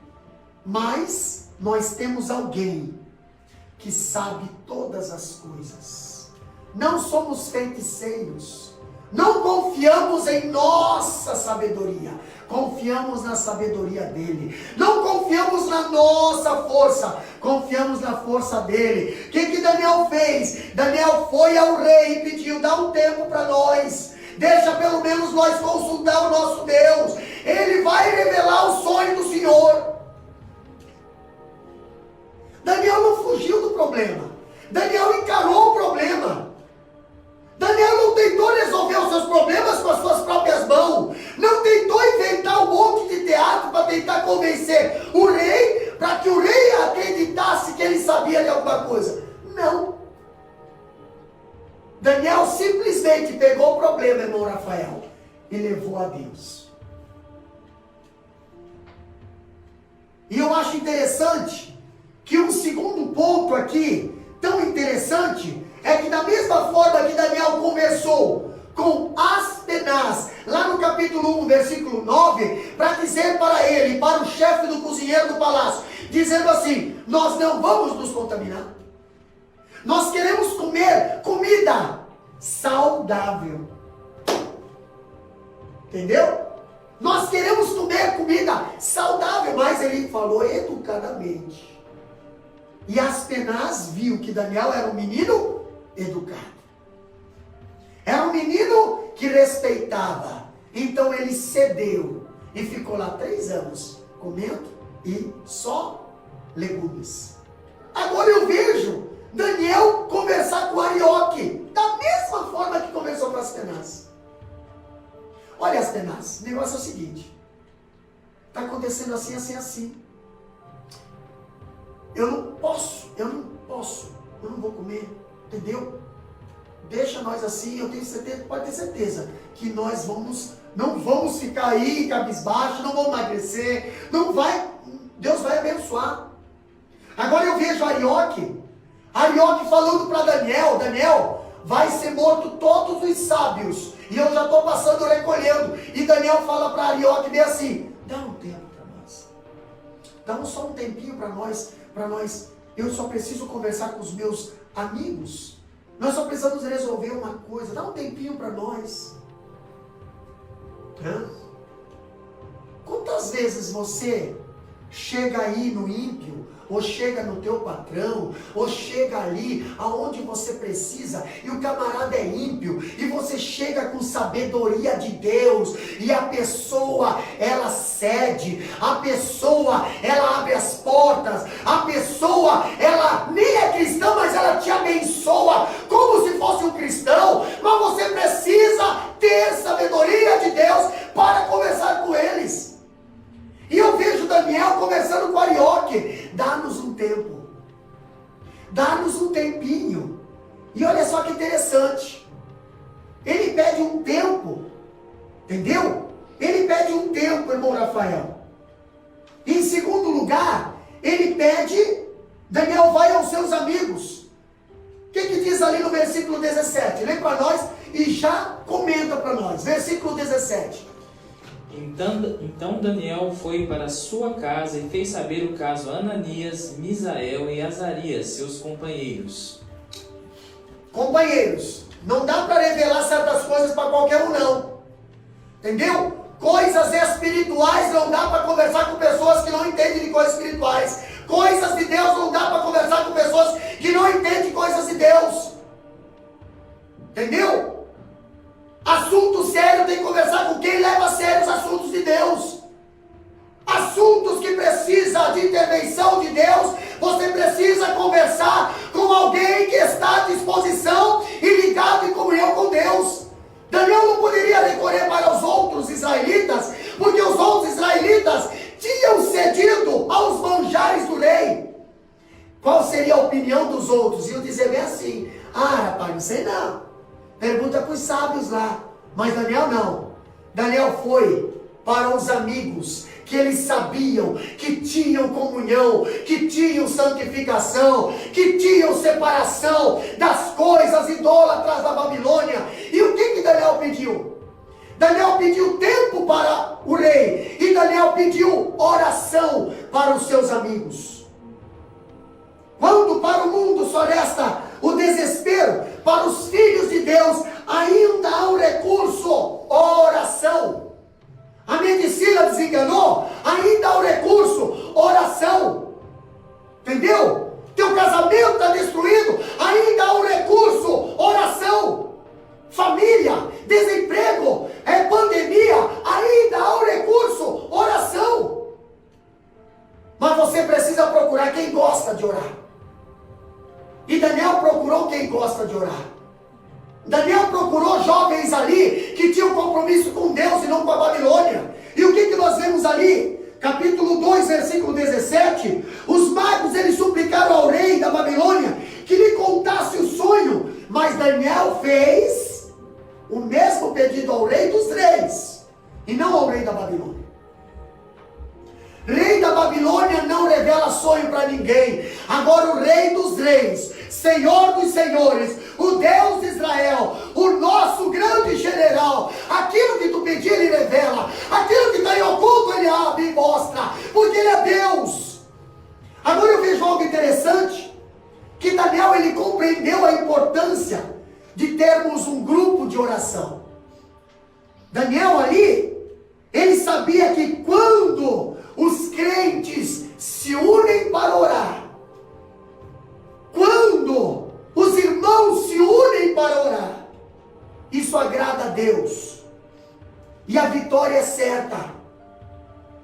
Mas nós temos alguém que sabe todas as coisas. Não somos feiticeiros. Não confiamos em nossa sabedoria. Confiamos na sabedoria dele. Não confiamos na nossa força. Confiamos na força dele. O que Daniel fez? Daniel foi ao rei e pediu, dá um tempo para nós. Deixa pelo menos nós consultar o nosso Deus. Ele vai revelar o sonho do Senhor. Daniel não fugiu do problema. Daniel encarou o problema. Daniel não tentou resolver os seus problemas com as suas próprias mãos. Não tentou inventar um monte de teatro para tentar convencer o rei, para que o rei acreditasse que ele sabia de alguma coisa. Não. Daniel simplesmente pegou o problema, irmão Rafael, e levou a Deus. E eu acho interessante que um segundo ponto aqui, tão interessante, é que da mesma forma que Daniel conversou com Aspenaz, lá no capítulo 1, versículo 9, para dizer para ele, para o chefe do cozinheiro do palácio, dizendo assim, nós não vamos nos contaminar. Nós queremos comer comida saudável. Entendeu? Nós queremos comer comida saudável, mas ele falou educadamente. E Aspenaz viu que Daniel era um menino educado. Era um menino que respeitava. Então ele cedeu e ficou lá 3 anos comendo e só legumes. Agora eu vejo Daniel conversar com Arioque da mesma forma que conversou com Aspenaz. Olha, Aspenaz, o negócio é o seguinte: está acontecendo assim, assim, assim. Eu não vou comer, entendeu? Deixa nós assim, eu tenho certeza, pode ter certeza, que nós não vamos ficar aí cabisbaixo, não vamos emagrecer, Deus vai abençoar. Agora eu vejo Arioque Arioque falando para Daniel: Daniel, vai ser morto todos os sábios, e eu já estou passando recolhendo. E Daniel fala para Arioque bem assim: dá um tempo para nós, dá só um tempinho para nós, eu só preciso conversar com os meus amigos, nós só precisamos resolver uma coisa, dá um tempinho para nós. Quantas vezes você chega aí no ímpio, ou chega no teu patrão, ou chega ali aonde você precisa, e o camarada é ímpio, e você chega com sabedoria de Deus, e a pessoa, ela cede, a pessoa, ela abre as portas, a pessoa, ela nem é cristã, mas ela te abençoa, como se fosse um cristão, mas você precisa ter sabedoria de Deus para conversar com eles. E eu vejo Daniel conversando com Arioque: dá-nos um tempo, dá-nos um tempinho. E olha só que interessante, ele pede um tempo, entendeu? Ele pede um tempo, irmão Rafael. Em segundo lugar, ele pede, Daniel vai aos seus amigos. O que diz ali no versículo 17? Lê para nós e já comenta para nós. Versículo 17. Então Daniel foi para sua casa e fez saber o caso a Ananias, Misael e Azarias, seus companheiros. Companheiros, não dá para revelar certas coisas para qualquer um, não. Entendeu? Coisas espirituais não dá para conversar com pessoas que não entendem de coisas espirituais. Coisas de Deus não dá para conversar com pessoas que não entendem coisas de Deus. Entendeu? Assunto sério tem que conversar com quem leva a sério os assuntos de Deus. Assuntos que precisam de intervenção de Deus, você precisa conversar com alguém que está à disposição e ligado em comunhão com Deus. Daniel não poderia recorrer para os outros israelitas, porque os outros israelitas tinham cedido aos manjares do rei. Qual seria a opinião dos outros? Iam dizer bem assim: rapaz, não sei não. Pergunta para os sábios lá. Mas Daniel não. Daniel foi para os amigos que eles sabiam que tinham comunhão, que tinham santificação, que tinham separação das coisas idólatras da Babilônia. E o que Daniel pediu? Daniel pediu tempo para o rei. E Daniel pediu oração para os seus amigos. Quando para o mundo só resta o desespero, para os filhos de Deus ainda há um recurso: oração. A medicina desenganou, ainda há um recurso: oração. Entendeu? Teu casamento está destruído, ainda há um recurso: oração. Família, desemprego, pandemia, ainda há um recurso: oração. Mas você precisa procurar quem gosta de orar. E Daniel procurou quem gosta de orar. Daniel procurou jovens ali que tinham compromisso com Deus e não com a Babilônia. E o que nós vemos ali? Capítulo 2, versículo 17. Os magos, eles suplicaram ao rei da Babilônia que lhe contasse o sonho. Mas Daniel fez o mesmo pedido ao rei dos reis e não ao rei da Babilônia. Rei da Babilônia não revela sonho para ninguém. Agora o rei dos reis, Senhor dos senhores, o Deus de Israel, o nosso grande general, aquilo que tu pedir ele revela, aquilo que está em oculto ele abre e mostra, porque ele é Deus. Agora eu vejo algo interessante, que Daniel ele compreendeu a importância de termos um grupo de oração. Daniel ali, ele sabia que quando os crentes se unem para orar, quando os irmãos se unem para orar, isso agrada a Deus, e a vitória é certa.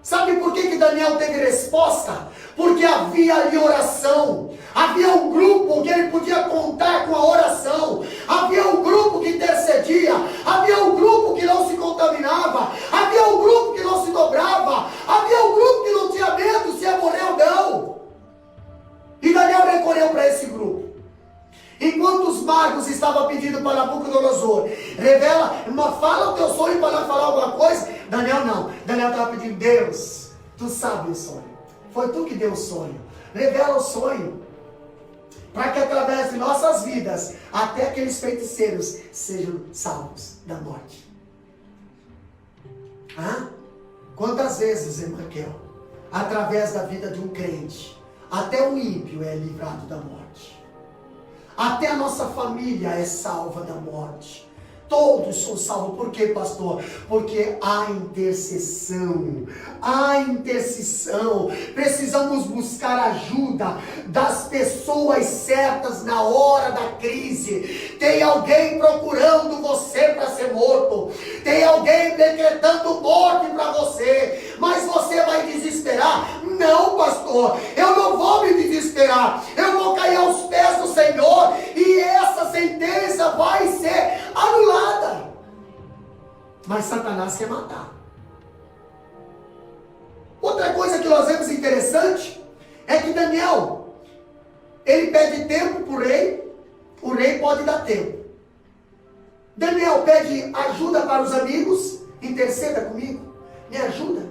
Sabe por que Daniel teve resposta? Porque havia ali oração, havia um grupo que ele podia contar com a oração, havia um grupo que intercedia, havia um grupo que não se contaminava, havia um grupo que não se dobrava, havia um grupo que não tinha medo se ia morrer ou não. E Daniel recorreu para esse grupo. Enquanto os magos estavam pedindo para Nabucodonosor, fala o teu sonho para nós falar alguma coisa. Daniel não. Daniel estava pedindo: Deus, tu sabe o sonho. Foi tu que deu o sonho. Revela o sonho. para que através de nossas vidas, até aqueles feiticeiros sejam salvos da morte. Quantas vezes, irmã Raquel, através da vida de um crente, até o ímpio é livrado da morte. Até a nossa família é salva da morte. Todos são salvos. Por quê, pastor? Porque há intercessão. Há intercessão. Precisamos buscar ajuda das pessoas certas na hora da crise. Tem alguém procurando você para ser morto. Tem alguém decretando morte para você. Mas você vai desesperar? Não, pastor. Eu não vou me desesperar. Eu vou cair aos pés do Senhor. E essa sentença vai ser anulada. Mas Satanás quer matar. Outra coisa que nós vemos interessante é que Daniel, ele pede tempo para o rei pode dar tempo. Daniel pede ajuda para os amigos, interceda comigo, me ajuda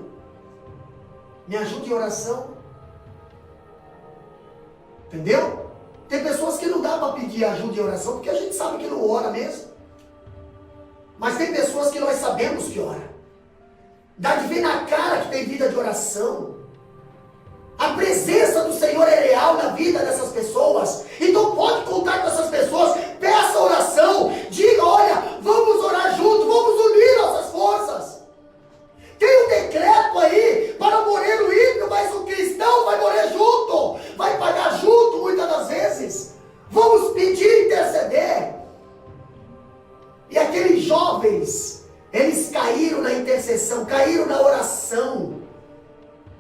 em oração. Entendeu? Tem pessoas que não dá para pedir ajuda em oração, porque a gente sabe que não ora mesmo. Mas tem pessoas que nós sabemos que ora. Dá de ver na cara que tem vida de oração. A presença do Senhor é real na vida dessas pessoas. Então pode contar com essas pessoas. Peça oração. Diga, olha, vamos orar junto. Vamos unir nossas forças. Tem um decreto aí para morrer o ímpio, mas o cristão vai morrer junto. Vai pagar junto muitas das vezes. Vamos pedir, interceder. E aqueles jovens, eles caíram na intercessão, caíram na oração.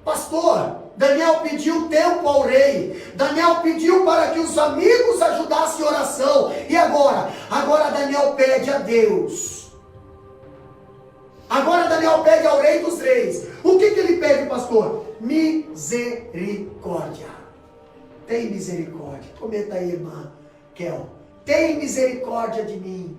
Pastor, Daniel pediu tempo ao rei. Daniel pediu para que os amigos ajudassem a oração. E agora? Agora Daniel pede a Deus. Agora Daniel pede ao rei dos reis. O que ele pede, pastor? Misericórdia. Tem misericórdia. Comenta aí, irmã Kel. Tem misericórdia de mim.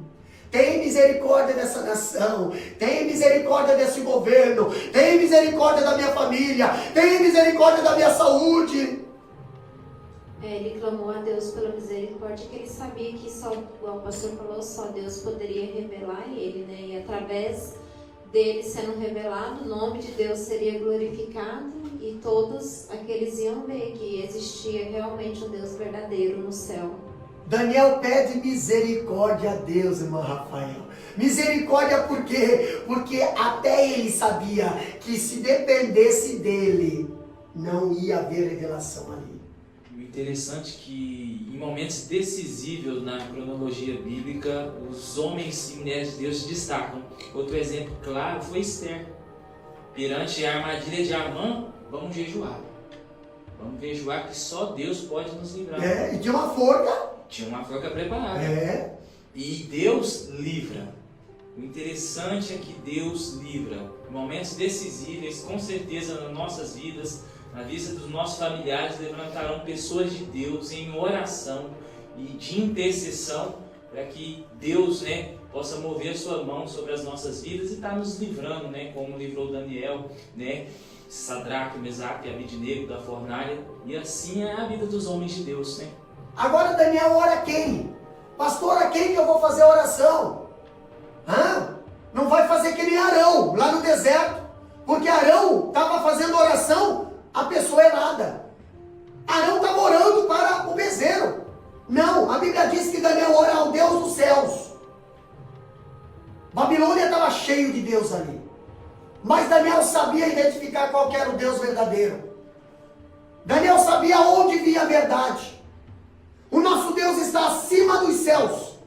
Tem misericórdia dessa nação. Tem misericórdia desse governo. Tem misericórdia da minha família. Tem misericórdia da minha saúde. Ele clamou a Deus pela misericórdia, que ele sabia que só, igual o pastor falou, só Deus poderia revelar ele, né? E através dele sendo revelado, o nome de Deus seria glorificado e todos aqueles iam ver que existia realmente um Deus verdadeiro no céu. Daniel pede misericórdia a Deus, irmão Rafael. Misericórdia por quê? Porque até ele sabia que se dependesse dele, não ia haver revelação ali. O interessante é que em momentos decisivos na cronologia bíblica, os homens e mulheres de Deus se destacam. Outro exemplo claro foi Esther. Perante a armadilha de Amã, vamos jejuar. Vamos jejuar que só Deus pode nos livrar. E tinha uma forca. Tinha uma forca preparada. E Deus livra. O interessante é que Deus livra. Em momentos decisivos, com certeza nas nossas vidas, na vida dos nossos familiares, levantarão pessoas de Deus em oração e de intercessão para que Deus, possa mover a sua mão sobre as nossas vidas e estar nos livrando, como livrou Daniel, Sadraque, Mesaque e Abednego da fornalha. E assim é a vida dos homens de Deus, Agora Daniel ora a quem? Pastor, a quem que eu vou fazer a oração? Não vai fazer que nem Arão, lá no deserto. Porque Arão estava fazendo oração à pessoa errada. Arão estava orando para o bezerro. Não, a Bíblia diz que Daniel ora ao Deus dos céus. Babilônia estava cheio de Deus ali. Mas Daniel sabia identificar qual era o Deus verdadeiro. Daniel sabia onde vinha a verdade. O nosso Deus está acima dos céus.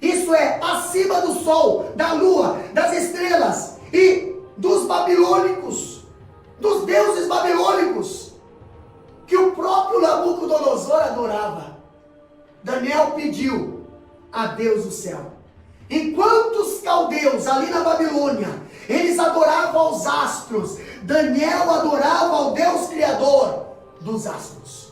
Isso é, acima do sol, da lua, das estrelas e dos babilônicos, dos deuses babilônicos, que o próprio Nabucodonosor adorava. Daniel pediu a Deus do céu. Enquanto os caldeus ali na Babilônia, eles adoravam aos astros, Daniel adorava ao Deus Criador dos astros.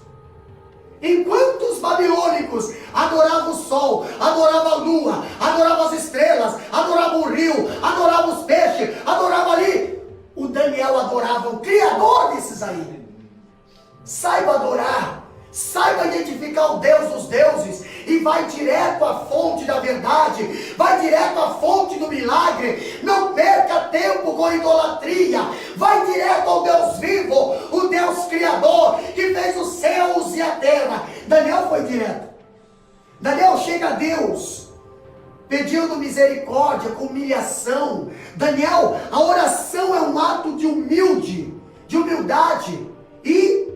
Enquanto os babilônicos adoravam o sol, adoravam a lua, adoravam as estrelas, adoravam o rio, adoravam os peixes, adoravam ali, o Daniel adorava o Criador desses aí. Saiba adorar. Saiba identificar o Deus dos deuses e vai direto à fonte da verdade, vai direto à fonte do milagre. Não perca tempo com idolatria, vai direto ao Deus vivo, o Deus criador que fez os céus e a terra. Daniel foi direto. Daniel chega a Deus pedindo misericórdia, com humilhação. Daniel, a oração é um ato de humildade e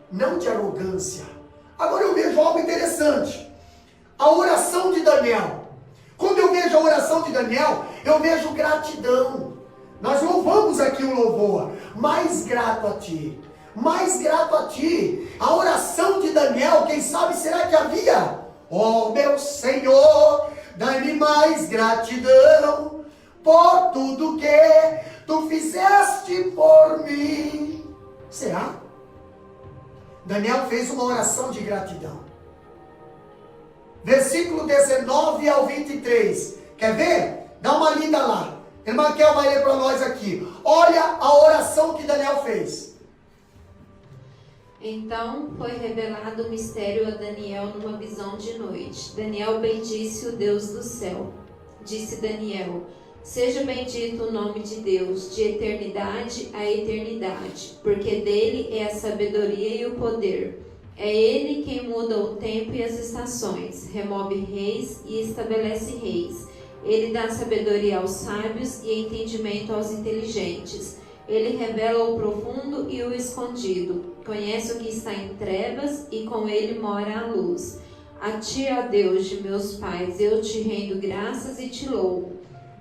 não de arrogância. Agora eu vejo algo interessante. A oração de Daniel. Quando eu vejo a oração de Daniel, eu vejo gratidão. Nós louvamos aqui o louvor. Mais grato a ti. Mais grato a ti. A oração de Daniel, quem sabe será que havia? Oh meu Senhor, dai-me mais gratidão por tudo que tu fizeste por mim. Será? Daniel fez uma oração de gratidão. Versículo 19 ao 23. Quer ver? Dá uma lida lá. Irmã Kel vai ler para nós aqui. Olha a oração que Daniel fez. Então foi revelado o mistério a Daniel numa visão de noite. Daniel bendisse o Deus do céu. Disse Daniel: seja bendito o nome de Deus, de eternidade a eternidade, porque dele é a sabedoria e o poder. É ele quem muda o tempo e as estações, remove reis e estabelece reis. Ele dá sabedoria aos sábios e entendimento aos inteligentes. Ele revela o profundo e o escondido. Conhece o que está em trevas e com ele mora a luz. A ti, ó Deus de meus pais, eu te rendo graças e te louvo,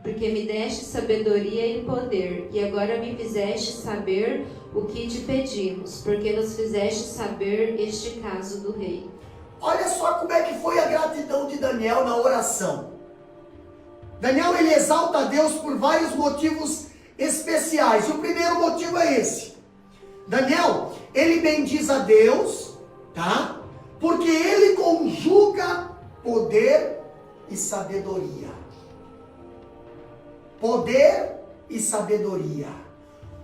porque me deste sabedoria e poder, e agora me fizeste saber o que te pedimos, porque nos fizeste saber este caso do rei. Olha só como é que foi a gratidão de Daniel na oração. Daniel, ele exalta a Deus por vários motivos especiais. E o primeiro motivo é esse. Daniel, ele bendiz a Deus, tá? Porque ele conjuga poder e sabedoria. Poder e sabedoria.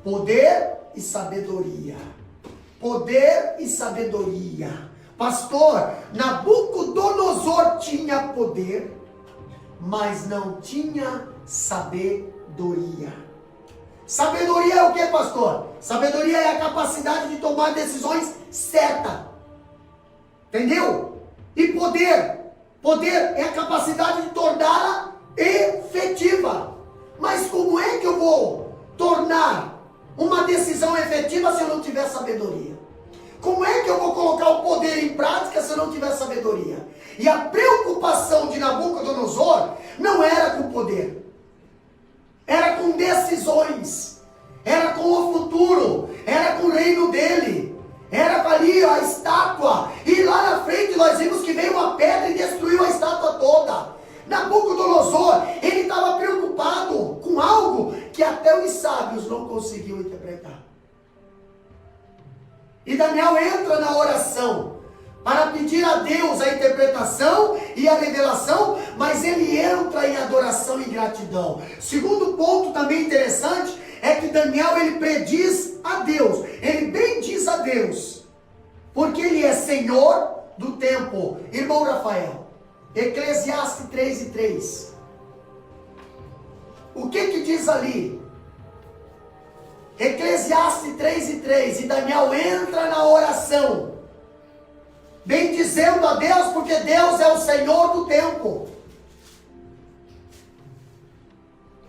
Poder e sabedoria. Poder e sabedoria. Pastor, Nabucodonosor tinha poder, mas não tinha sabedoria. Sabedoria é o que, pastor? Sabedoria é a capacidade de tomar decisões certas. Entendeu? E poder. Poder é a capacidade de torná-la efetiva. Mas como é que eu vou tornar uma decisão efetiva se eu não tiver sabedoria? Como é que eu vou colocar o poder em prática se eu não tiver sabedoria? E a preocupação de Nabucodonosor não era com poder. Era com decisões. Era com o futuro. Era com o reino dele. Era ali a estátua. E lá na frente nós vimos que veio uma pedra e destruiu a estátua toda. Nabucodonosor, ele estava preocupado com algo que até os sábios não conseguiam interpretar. E Daniel entra na oração para pedir a Deus a interpretação e a revelação, mas ele entra em adoração e gratidão. Segundo ponto também interessante é que Daniel, ele prediz a Deus, ele bendiz a Deus, porque ele é Senhor do tempo. Irmão Rafael, Eclesiastes 3:3. O que diz ali? Eclesiastes 3:3. E Daniel entra na oração, bendizendo a Deus, porque Deus é o Senhor do tempo.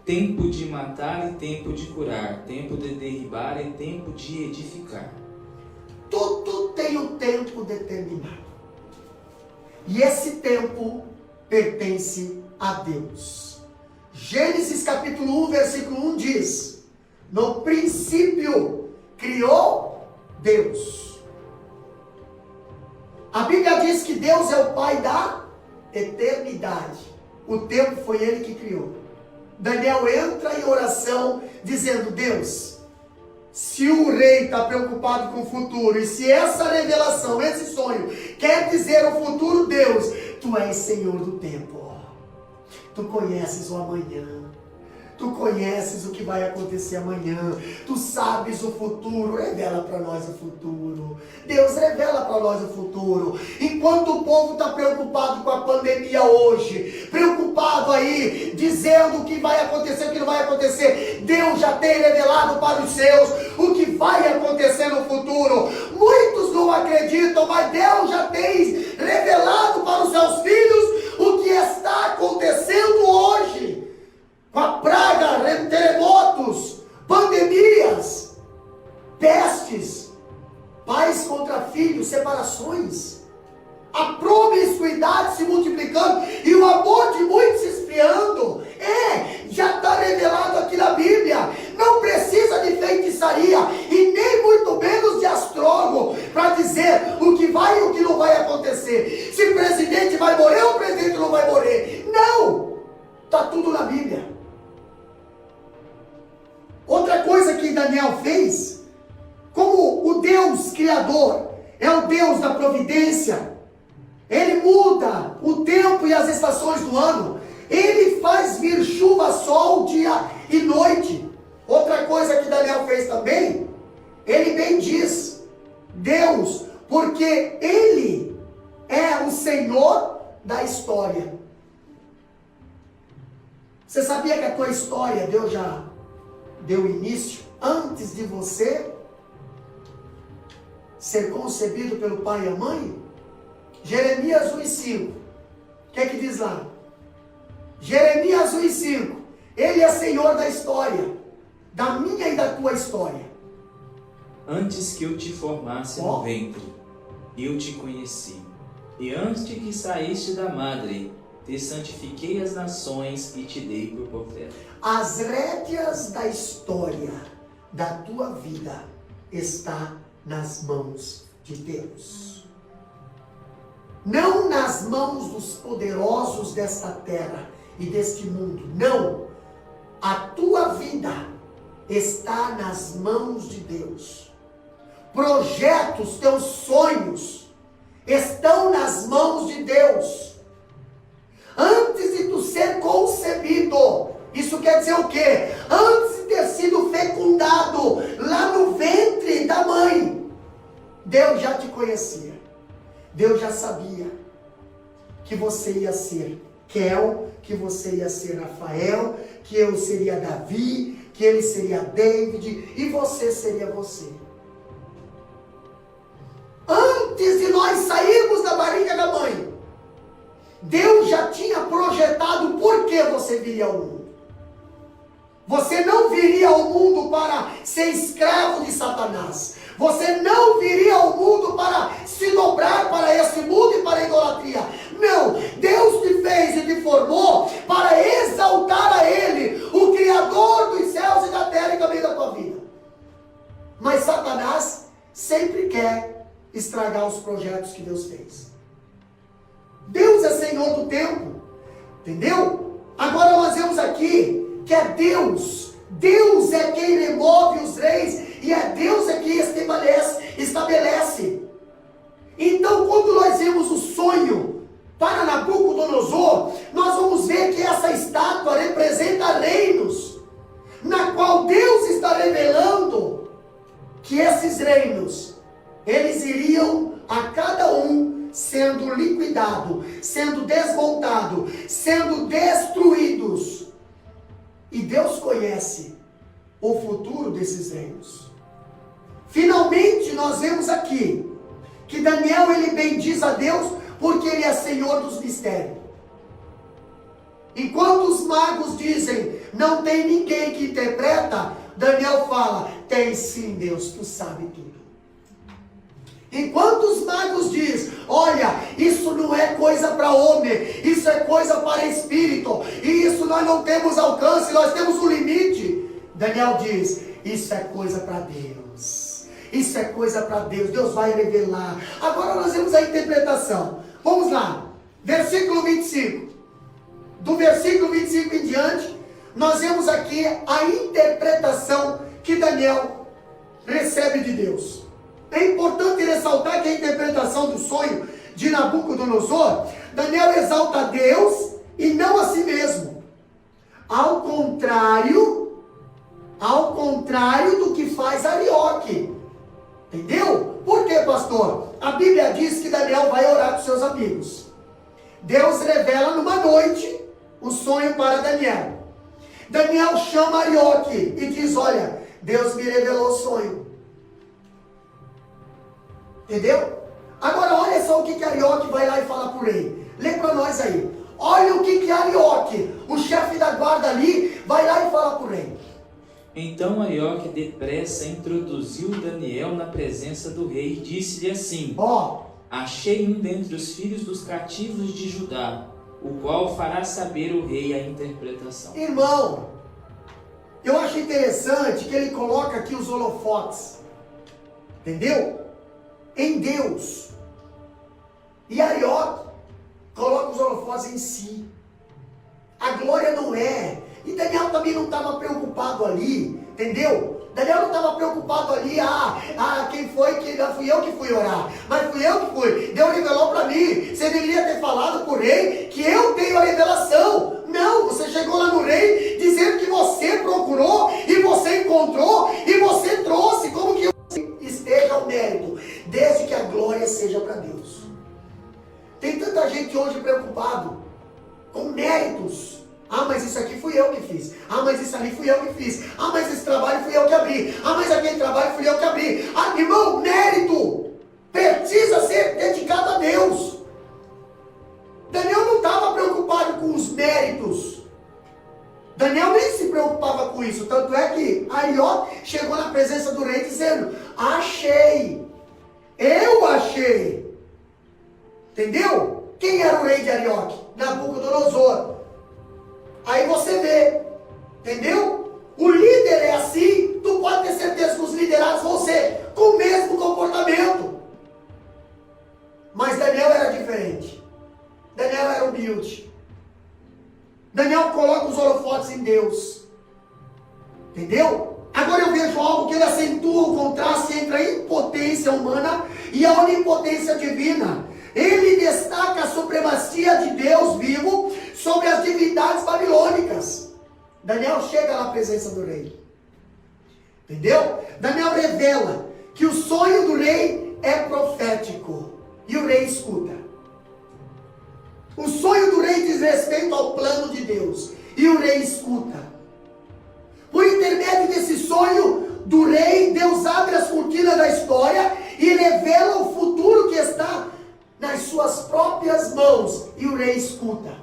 Tempo de matar e tempo de curar, tempo de derribar e tempo de edificar. Tudo tem um tempo determinado. E esse tempo pertence a Deus. Gênesis capítulo 1, versículo 1 diz: no princípio criou Deus. A Bíblia diz que Deus é o Pai da eternidade. O tempo foi Ele que criou. Daniel entra em oração dizendo: Deus, se o rei está preocupado com o futuro, e se essa revelação, esse sonho, quer dizer o futuro, Deus, Tu és Senhor do tempo. Tu conheces o amanhã. Tu conheces o que vai acontecer amanhã. Tu sabes o futuro. Revela para nós o futuro. Deus, revela para nós o futuro. Enquanto o povo está preocupado com a pandemia hoje, preocupado aí, dizendo o que vai acontecer, o que não vai acontecer, Deus já tem revelado para os seus o que vai acontecer no futuro. Muitos não acreditam, mas Deus já tem revelado para os seus filhos o que está acontecendo hoje. Com a praga, terremotos, pandemias, pestes, pais contra filhos, separações, a promiscuidade se multiplicando e o amor de muitos se esfriando. Já está revelado aqui na Bíblia. Não precisa de feitiçaria e nem muito menos de astrólogo para dizer o que vai e o que não vai acontecer. Se o presidente vai morrer ou o presidente não vai morrer. Não! Está tudo na Bíblia. Outra coisa que Daniel fez, como o Deus Criador é o Deus da providência, Ele muda o tempo e as estações do ano, Ele faz vir chuva, sol, dia e noite. Outra coisa que Daniel fez também, ele bendiz Deus, porque Ele é o Senhor da história. Você sabia que a tua história, Deus já deu início antes de você ser concebido pelo pai e a mãe? Jeremias 1:5. O que é que diz lá? Jeremias 1:5. Ele é Senhor da história, da minha e da tua história. Antes que eu te formasse no ventre, eu te conheci. E antes de que saíste da madre, te santifiquei as nações e te dei por profeta. As rédeas da história da tua vida está nas mãos de Deus. Não nas mãos dos poderosos desta terra e deste mundo. Não. A tua vida está nas mãos de Deus. Projetos, teus sonhos estão nas mãos de Deus. Antes de tu ser concebido, isso quer dizer o quê? Antes de ter sido fecundado lá no ventre da mãe, Deus já te conhecia. Deus já sabia que você ia ser Kel, que você ia ser Rafael, que eu seria Davi, que ele seria David e você seria você. Antes de nós sairmos da barriga da mãe, Deus já tinha projetado por que você viria ao mundo. Você não viria ao mundo para ser escravo de Satanás. Você não viria ao mundo para se dobrar para esse mundo e para a idolatria. Não, Deus te fez e te formou para exaltar a Ele, o Criador dos céus e da terra e também da tua vida. Mas Satanás sempre quer estragar os projetos que Deus fez. Deus é Senhor do tempo, entendeu? Agora nós vemos aqui que é Deus. Deus é quem remove os reis e é Deus é quem estabelece. Então, quando nós vemos o sonho para Nabucodonosor, nós vamos ver que essa estátua representa reinos, na qual Deus está revelando que esses reinos, eles iriam a cada um sendo liquidado, sendo desmontado, sendo destruídos. E Deus conhece o futuro desses reinos. Finalmente nós vemos aqui que Daniel ele bendiz a Deus porque ele é Senhor dos mistérios. Enquanto os magos dizem, não tem ninguém que interpreta, Daniel fala, tem sim Deus, tu sabe tudo. Enquanto os magos dizem, olha, isso não é coisa para homem, isso é coisa para espírito, e isso nós não temos alcance, nós temos um limite. Daniel diz, isso é coisa para Deus, isso é coisa para Deus, Deus vai revelar. Agora nós vemos a interpretação, vamos lá, versículo 25, do versículo 25 em diante, nós vemos aqui a interpretação que Daniel recebe de Deus. É importante ressaltar que a interpretação do sonho de Nabucodonosor, Daniel exalta a Deus e não a si mesmo. Ao contrário do que faz Arioque. Entendeu? Por quê, pastor? A Bíblia diz que Daniel vai orar com seus amigos. Deus revela numa noite o sonho para Daniel. Daniel chama Arioque e diz: olha, Deus me revelou o sonho. Entendeu? Agora olha só o que Arioque vai lá e fala para o rei. Lê para nós aí. Olha o que Arioque, o chefe da guarda ali, vai lá e fala para o rei. Então Arioque depressa introduziu Daniel na presença do rei e disse-lhe assim: achei um dentre os filhos dos cativos de Judá, o qual fará saber o rei a interpretação. Irmão, eu acho interessante que ele coloca aqui os holofotes, entendeu? Em Deus. E Arioque coloca os holofotes em si. A glória não é. E Daniel também não estava preocupado ali, entendeu? Daniel não estava preocupado ali, quem foi, que fui eu que fui orar, mas fui eu que fui, Deus revelou para mim, você deveria ter falado para o rei que eu tenho a revelação. Não, você chegou lá no rei dizendo que você procurou, e você encontrou, e você trouxe, como que esteja ao mérito, desde que a glória seja para Deus. Tem tanta gente hoje preocupado com méritos. Mas isso aqui fui eu que fiz. Mas isso ali fui eu que fiz. Mas esse trabalho fui eu que abri. Mas aquele trabalho fui eu que abri. Irmão, mérito precisa ser dedicado a Deus. Daniel não estava preocupado com os méritos. Daniel nem se preocupava com isso. Tanto é que Arioque chegou na presença do rei dizendo: achei. Eu achei. Entendeu? Quem era o rei de Arioque? Nabucodonosor. Aí você vê, entendeu? O líder é assim, tu pode ter certeza que os liderados vão ser com o mesmo comportamento. Mas Daniel era diferente. Daniel era humilde. Daniel coloca os holofotes em Deus. Entendeu? Agora eu vejo algo que ele acentua o contraste entre a impotência humana e a onipotência divina. Ele destaca a supremacia de Deus vivo sobre as divindades babilônicas. Daniel chega na presença do rei. Entendeu? Daniel revela que o sonho do rei é profético. E o rei escuta. O sonho do rei diz respeito ao plano de Deus. E o rei escuta. Por intermédio desse sonho do rei, Deus abre as cortinas da história e revela o futuro que está nas suas próprias mãos. E o rei escuta.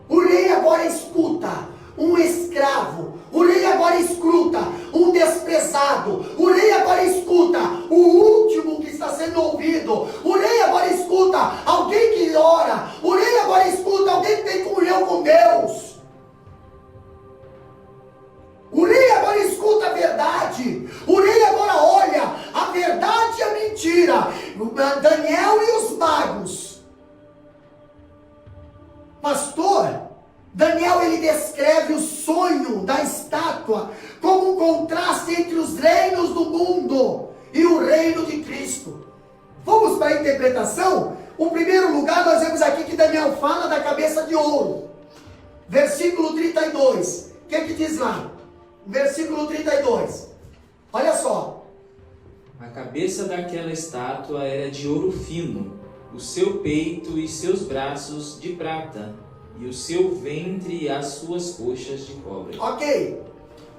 O rei agora escuta um escravo. O rei agora escuta um desprezado. O rei agora escuta o último que está sendo ouvido. O rei agora escuta alguém que ora. O rei agora escuta alguém que tem comunhão com Deus. O rei agora escuta a verdade. O rei agora olha a verdade e a mentira. Daniel e os magos. Pastor, Daniel ele descreve o sonho da estátua como um contraste entre os reinos do mundo e o reino de Cristo. Vamos para a interpretação? O primeiro lugar nós vemos aqui que Daniel fala da cabeça de ouro. Versículo 32. O que diz lá? Versículo 32. Olha só. A cabeça daquela estátua era de ouro fino, o seu peito e seus braços de prata, e o seu ventre e as suas coxas de cobre. Ok.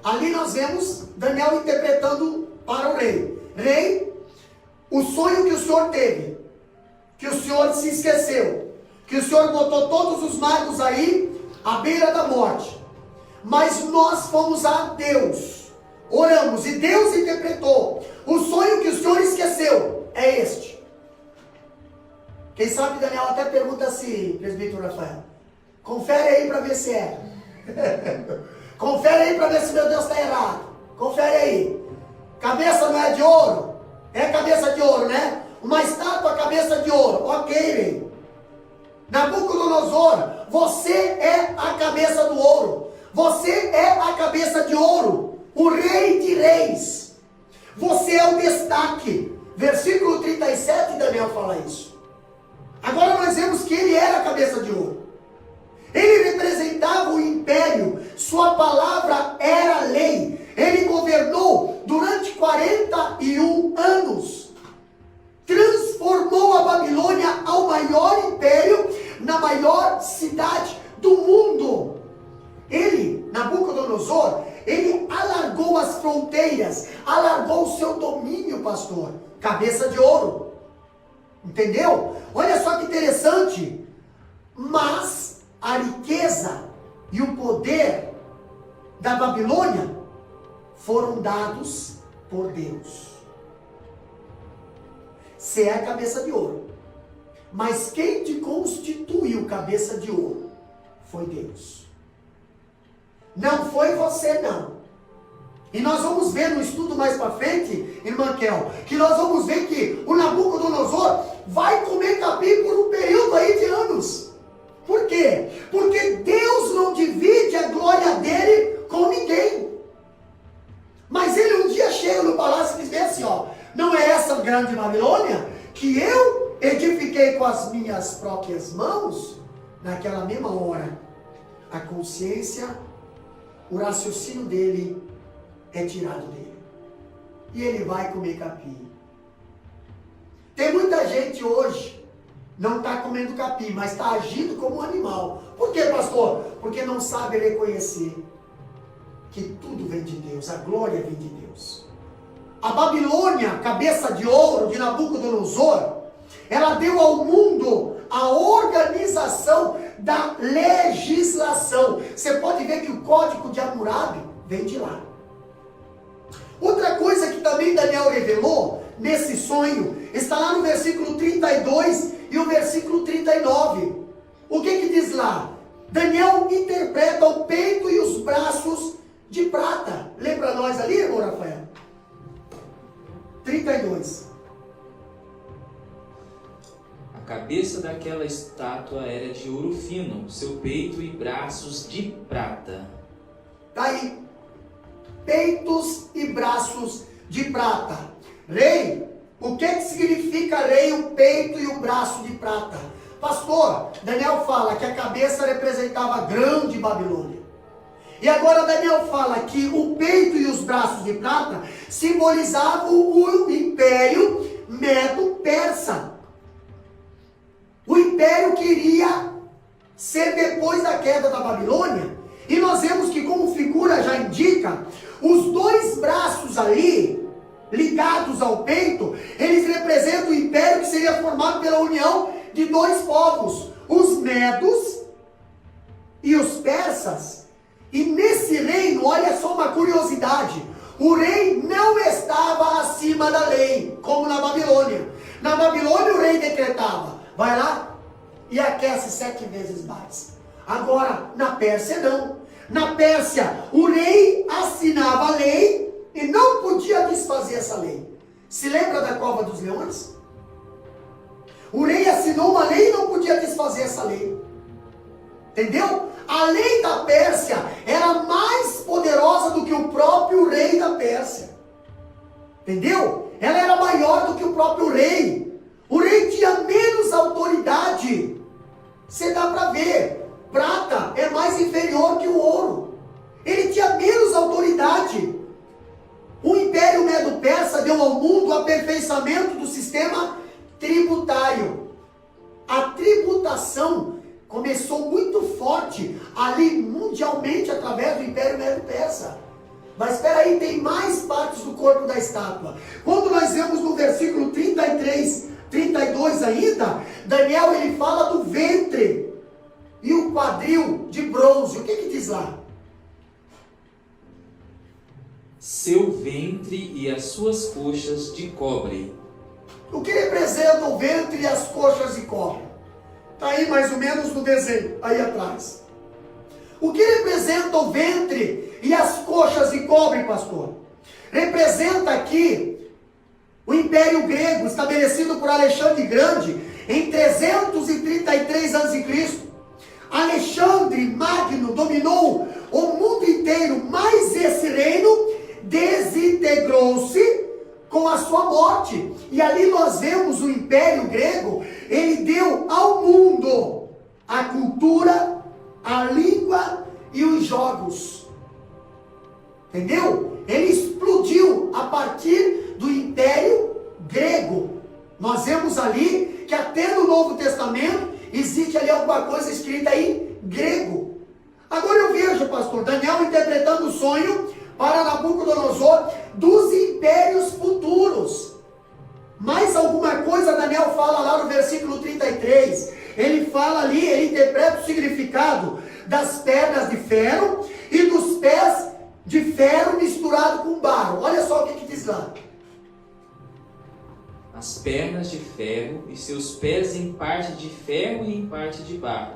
Ali nós vemos Daniel interpretando para o rei. Rei, o sonho que o senhor teve, que o senhor se esqueceu, que o senhor botou todos os magos aí à beira da morte. Mas nós fomos a Deus, oramos e Deus interpretou. O sonho que o senhor esqueceu é este. Quem sabe Daniel até pergunta assim, presbítero Rafael, confere aí para ver se é. Confere aí para ver se meu Deus está errado. Confere aí. Cabeça não é de ouro? É cabeça de ouro, né? Uma estátua, cabeça de ouro. Ok, rei. Nabucodonosor, você é a cabeça do ouro. Você é a cabeça de ouro. O rei de reis. Você é o destaque. Versículo 37, Daniel fala isso. Agora nós vemos que ele era a cabeça de ouro. Ele representava o império, sua palavra era lei. Ele governou durante 41 anos. Transformou a Babilônia ao maior império, na maior cidade do mundo. Ele, Nabucodonosor, ele alargou as fronteiras, alargou o seu domínio, pastor. Cabeça de ouro. Entendeu? Olha só que interessante. Mas a riqueza e o poder da Babilônia foram dados por Deus. Você é cabeça de ouro. Mas quem te constituiu cabeça de ouro foi Deus. Não foi você, não. E nós vamos ver no estudo mais para frente, irmã Kel, que nós vamos ver que o Nabucodonosor vai comer capim por um período aí de anos. Por quê? Porque Deus não divide a glória dele com ninguém. Mas ele um dia chega no palácio e diz assim, ó, não é essa grande Babilônia que eu edifiquei com as minhas próprias mãos? Naquela mesma hora, a consciência, o raciocínio dele é tirado dele. E ele vai comer capim. Tem muita gente hoje, não está comendo capim, mas está agindo como um animal. Por quê, pastor? Porque não sabe reconhecer que tudo vem de Deus, a glória vem de Deus. A Babilônia, cabeça de ouro de Nabucodonosor, ela deu ao mundo a organização da legislação. Você pode ver que o Código de Hammurabi vem de lá. Outra coisa que também Daniel revelou nesse sonho, está lá no versículo 32 e o versículo 39. O que diz lá? Daniel interpreta o peito e os braços de prata. Lembra nós ali, irmão Rafael? 32. A cabeça daquela estátua era de ouro fino, seu peito e braços de prata. Tá aí. Peitos e braços de prata. Rei, o que significa rei, o peito e o braço de prata? Pastor, Daniel fala que a cabeça representava a grande Babilônia. E agora Daniel fala que o peito e os braços de prata simbolizavam o império Medo-Persa. O império que iria ser depois da queda da Babilônia. E nós vemos que, como figura já indica, os dois braços ali, ligados ao peito, eles representam o império que seria formado pela união de dois povos, os medos e os persas. E nesse reino, olha só uma curiosidade, o rei não estava acima da lei, como na Babilônia. Na Babilônia o rei decretava, vai lá e aquece 7 vezes mais. Agora, na Pérsia não. Na Pérsia, o rei assinava a lei e não podia desfazer essa lei. Se lembra da cova dos leões? O rei assinou uma lei e não podia desfazer essa lei. Entendeu? A lei da Pérsia era mais poderosa do que o próprio rei da Pérsia. Entendeu? Ela era maior do que o próprio rei. O rei tinha menos autoridade. Você dá para ver. Prata é mais inferior que o ouro. Ele tinha menos autoridade. O Império Medo-Persa deu ao mundo o aperfeiçoamento do sistema tributário. A tributação começou muito forte ali mundialmente através do Império Medo-Persa. Mas espera aí, tem mais partes do corpo da estátua. Quando nós vemos no versículo 33, 32 ainda, Daniel ele fala do ventre e o quadril de bronze. O que diz lá? Seu ventre e as suas coxas de cobre. O que representa o ventre e as coxas de cobre? Está aí mais ou menos no desenho, aí atrás. O que representa o ventre e as coxas de cobre, pastor? Representa aqui o Império Grego, estabelecido por Alexandre Grande em 333 a.C. Alexandre Magno dominou o mundo inteiro, mas esse reino desintegrou-se com a sua morte. E ali nós vemos o Império Grego, ele deu ao mundo a cultura, a língua e os jogos. Entendeu? Ele explodiu a partir do Império Grego. Nós vemos ali que até no Novo Testamento existe ali alguma coisa escrita em grego. Agora eu vejo, pastor, Daniel interpretando o sonho para Nabucodonosor dos impérios futuros. Mais alguma coisa Daniel fala lá no versículo 33. Ele fala ali, ele interpreta o significado das pernas de ferro e dos pés de ferro misturado com barro. Olha só o que diz lá. As pernas de ferro e seus pés em parte de ferro e em parte de barro.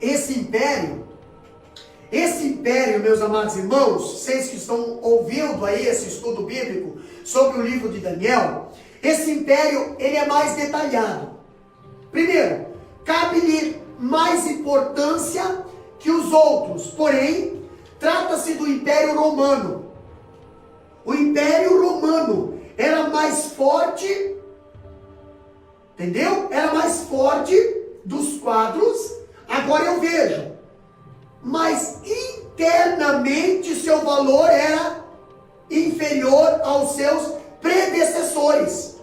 Esse império, meus amados irmãos, vocês que estão ouvindo aí esse estudo bíblico sobre o livro de Daniel, esse império, ele é mais detalhado. Primeiro, cabe-lhe mais importância que os outros, porém, trata-se do Império Romano. O Império Romano era mais forte, entendeu? Era mais forte dos quadros. Agora eu vejo, mas internamente seu valor era inferior aos seus predecessores.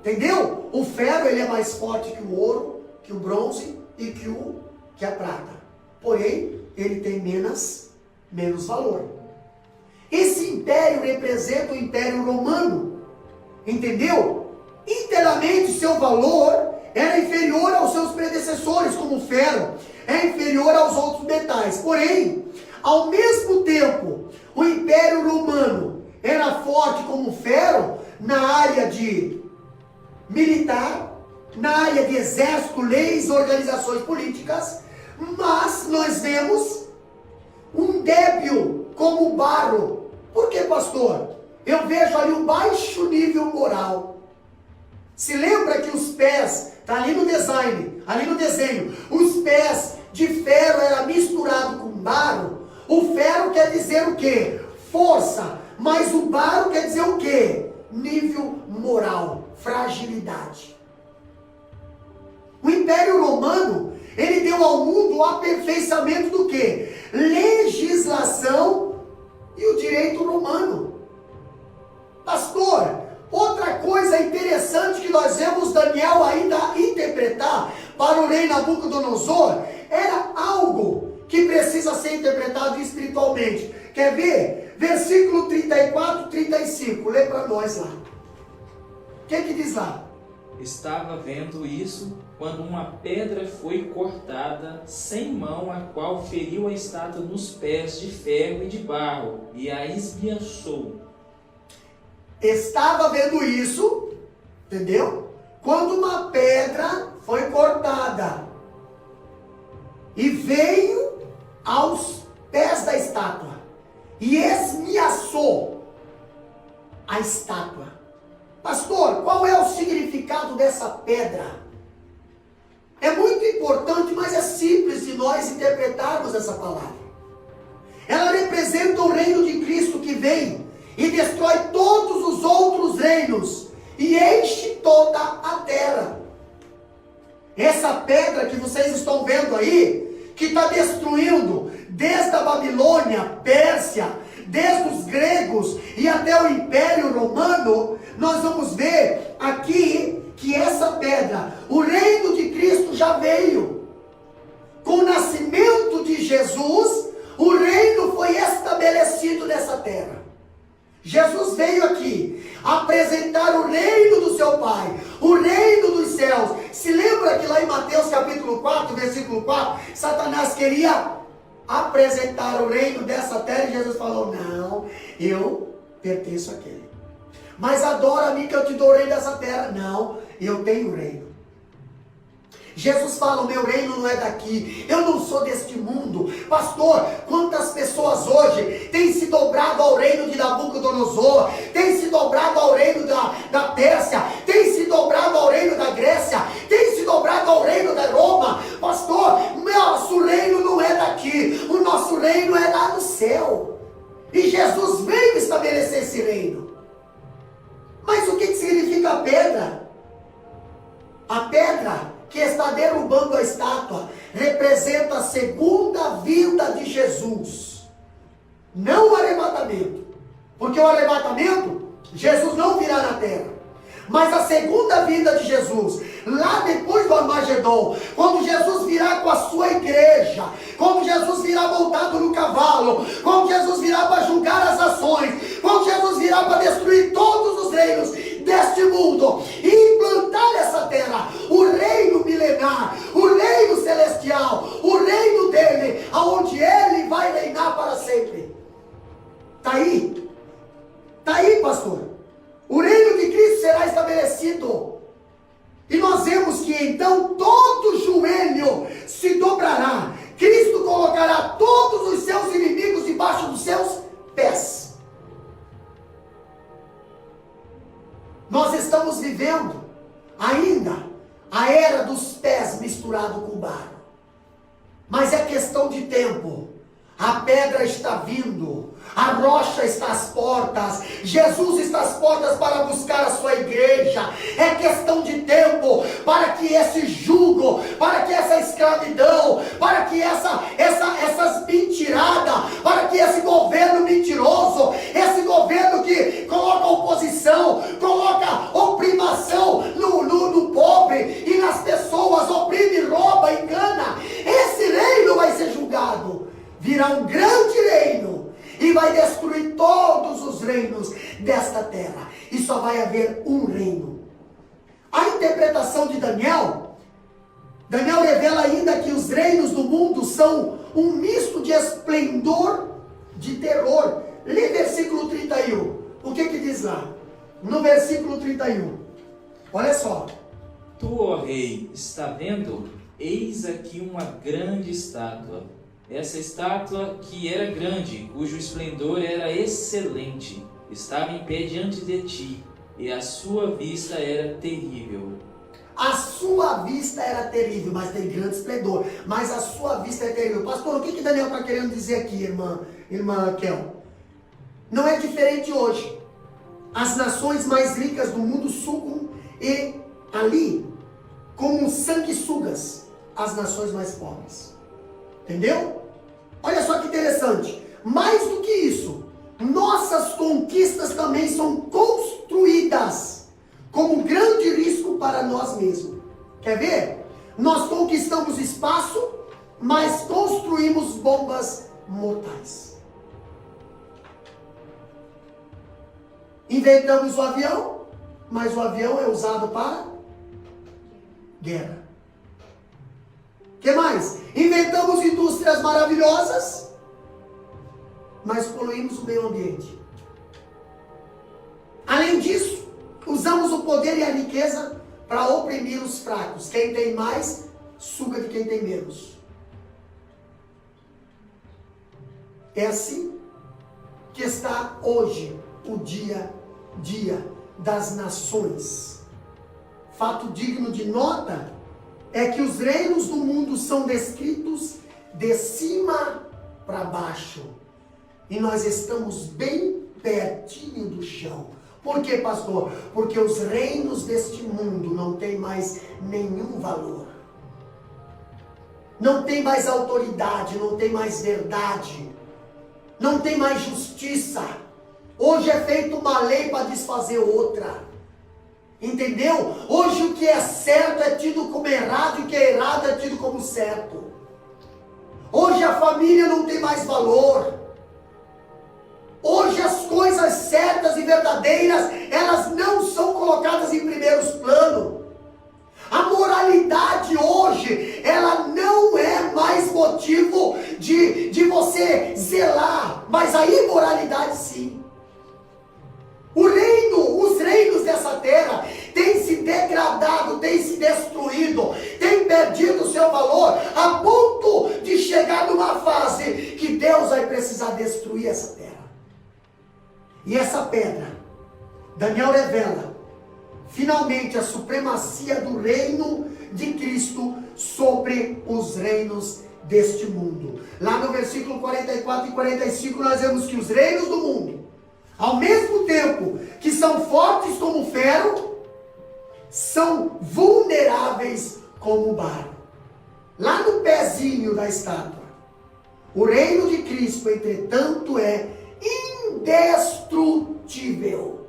Entendeu? O ferro, ele é mais forte que o ouro, que o bronze e que a prata. Porém, ele tem menos valor. Esse império representa o Império Romano. Entendeu? Inteiramente seu valor era inferior aos seus predecessores, como o ferro é inferior aos outros metais. Porém, ao mesmo tempo, o Império Romano era forte como o ferro na área de militar, na área de exército, leis, organizações políticas, mas nós vemos um débil como o barro. Por que, pastor? Eu vejo ali um baixo nível moral. Se lembra que os pés, está ali no design, ali no desenho, os pés de ferro era misturado com barro. O ferro quer dizer o quê? Força. Mas o barro quer dizer o quê? Nível moral, fragilidade. O Império Romano, ele deu ao mundo o aperfeiçoamento do quê? Legislação e o direito romano. Pastor, outra coisa interessante que nós vemos Daniel ainda interpretar para o rei Nabucodonosor, era algo que precisa ser interpretado espiritualmente. Quer ver? Versículo 34, 35. Lê para nós lá. O que diz lá? Estava vendo isso quando uma pedra foi cortada sem mão, a qual feriu a estátua nos pés de ferro e de barro, e a esmiuçou. Estava vendo isso, entendeu? Quando uma pedra foi cortada e veio aos pés da estátua e esmiuçou a estátua. Pastor, qual é o significado dessa pedra? É muito importante, mas é simples de nós interpretarmos essa palavra. Ela representa o reino de Cristo que vem e destrói todos os outros reinos e enche toda a terra. Essa pedra que vocês estão vendo aí, que está destruindo desde a Babilônia, Pérsia, desde os gregos e até o Império Romano, nós vamos ver aqui que essa pedra, o reino de Cristo já veio. Com o nascimento de Jesus, o reino foi estabelecido nessa terra. Jesus veio aqui apresentar o reino do seu Pai, o reino dos céus. Se lembra que lá em Mateus capítulo 4, versículo 4, Satanás queria apresentar o reino dessa terra e Jesus falou, não, eu pertenço àquele. Mas adora a mim que eu te dou o reino dessa terra. Não, eu tenho o reino. Jesus fala, o meu reino não é daqui, eu não sou deste mundo. Pastor, quantas pessoas hoje têm se dobrado ao reino de Nabucodonosor, têm se dobrado ao reino da Pérsia, têm se dobrado ao reino da Grécia, têm se dobrado ao reino da Roma. Pastor, nosso reino não é daqui, o nosso reino é lá no céu. E Jesus veio estabelecer esse reino. Mas o que significa a pedra? A pedra que está derrubando a estátua representa a segunda vinda de Jesus, não o arrebatamento, porque o arrebatamento, Jesus não virá na terra. Mas a segunda vinda de Jesus, lá depois do Armagedon, quando Jesus virá com a sua igreja, quando Jesus virá montado no cavalo, quando Jesus virá para julgar as nações, quando Jesus virá para destruir todos os reinos deste mundo e implantar essa terra, o reino milenar, o reino celestial, o reino dele, aonde ele vai reinar para sempre. Está aí? Está aí, pastor? O reino de Cristo será estabelecido. E nós vemos que então todo joelho se dobrará. Cristo colocará todos os seus inimigos debaixo dos seus pés. Nós estamos vivendo ainda a era dos pés misturado com barro. Mas é questão de tempo. A pedra está vindo, a rocha está às portas, Jesus está às portas para buscar a sua igreja. É questão de tempo para que esse jugo, para que essa escravidão, para que essas mentiradas, para que esse governo mentiroso, esse governo que coloca oposição, coloca oprimação no pobre e nas pessoas, oprime, rouba, engana, esse reino vai ser julgado. Virá um grande reino e vai destruir todos os reinos desta terra. E só vai haver um reino. A interpretação de Daniel revela ainda que os reinos do mundo são um misto de esplendor, de terror. Lê versículo 31. O que diz lá? No versículo 31. Olha só. Tu, ó rei, está vendo? Eis aqui uma grande estátua. Essa estátua que era grande, cujo esplendor era excelente, estava em pé diante de ti, e a sua vista era terrível. A sua vista era terrível, mas tem grande esplendor. Mas a sua vista é terrível. Pastor, o que Daniel está querendo dizer aqui, irmã Kel? Não é diferente hoje. As nações mais ricas do mundo sugam e ali, como sanguessugas, as nações mais pobres. Entendeu? Olha só que interessante. Mais do que isso, nossas conquistas também são construídas como grande risco para nós mesmos. Quer ver? Nós conquistamos espaço, mas construímos bombas mortais. Inventamos o avião, mas o avião é usado para guerra. O que mais? Inventamos indústrias maravilhosas, mas poluímos o meio ambiente. Além disso, usamos o poder e a riqueza para oprimir os fracos. Quem tem mais, suga de quem tem menos. É assim que está hoje o dia das nações. Fato digno de nota é que os reinos do mundo são descritos de cima para baixo. E nós estamos bem pertinho do chão. Por quê, pastor? Porque os reinos deste mundo não têm mais nenhum valor. Não tem mais autoridade, não tem mais verdade. Não tem mais justiça. Hoje é feita uma lei para desfazer outra. Entendeu? Hoje o que é certo é tido como errado e o que é errado é tido como certo. Hoje a família não tem mais valor. Hoje as coisas certas e verdadeiras, elas não são colocadas em primeiros planos. A moralidade hoje, ela não é mais motivo de você zelar, mas a imoralidade sim. Os reinos dessa terra têm se degradado, têm se destruído, têm perdido o seu valor, a ponto de chegar numa fase que Deus vai precisar destruir essa terra. E essa pedra, Daniel revela, finalmente a supremacia do reino de Cristo sobre os reinos deste mundo. Lá no versículo 44 e 45 nós vemos que os reinos do mundo, ao mesmo tempo que são fortes como ferro, são vulneráveis como o barro. Lá no pezinho da estátua. O reino de Cristo, entretanto, é indestrutível.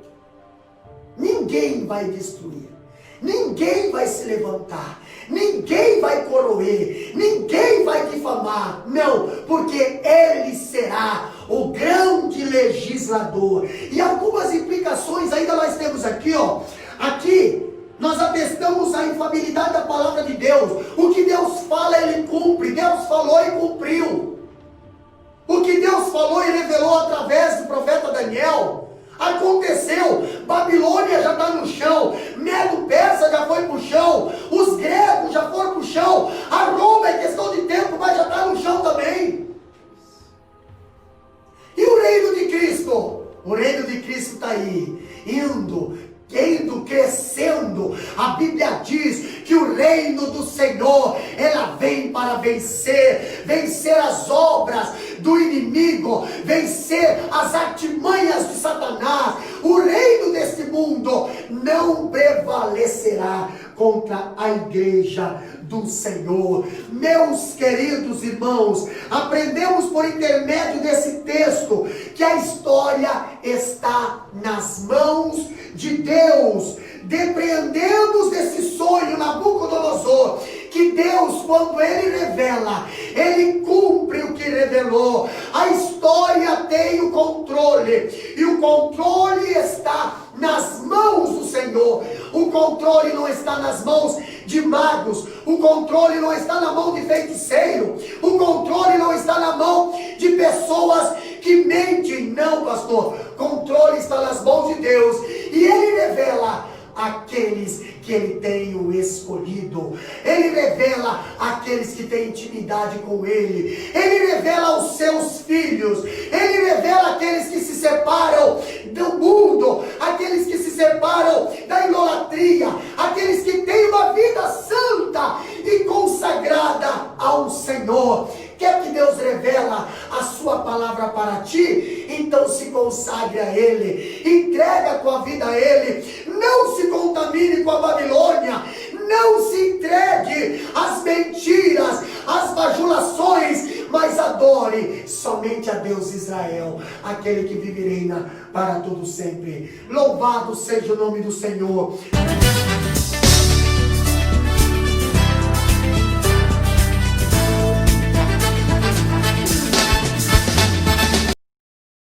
Ninguém vai destruir. Ninguém vai se levantar. Ninguém vai coroer. Ninguém vai difamar. Não, porque ele será o grande legislador. E algumas implicações ainda nós temos aqui, ó. Aqui nós atestamos a infalibilidade da palavra de Deus. O que Deus fala, ele cumpre. Deus falou e cumpriu. O que Deus falou e revelou através do profeta Daniel, aconteceu. Babilônia já está no chão. Medo-Persa já foi para o chão. Os gregos já foram para o chão. A Roma é questão de tempo, mas já está no chão também. E o reino de Cristo? O reino de Cristo está aí, indo, crescendo. A Bíblia diz que o reino do Senhor, ela vem para vencer as obras do inimigo, vencer as artimanhas de Satanás. O reino deste mundo não prevalecerá contra a igreja do Senhor. Meus queridos irmãos, aprendemos por intermédio desse texto que a história está nas mãos de Deus. Depreendemos desse sonho, Nabucodonosor, que Deus, quando ele revela, ele cumpre o que revelou. A história tem o controle, e o controle está nas mãos do Senhor. O controle não está nas mãos de magos. O controle não está na mão de feiticeiro. O controle não está na mão de pessoas que mentem. Não, pastor. O controle está nas mãos de Deus. E ele revela aqueles que ele tem o escolhido. Ele revela aqueles que têm intimidade com ele. Ele revela os seus filhos. Ele revela aqueles que se separam do mundo, aqueles que se separam da idolatria, aqueles que têm uma vida santa e consagrada ao Senhor. Quer que Deus revela a sua palavra para ti? Então se consagre a Ele, entrega a tua vida a Ele, não se contamine com a Babilônia, não se entregue às mentiras, às bajulações, mas adore somente a Deus Israel, aquele que vive e reina para todo sempre. Louvado seja o nome do Senhor.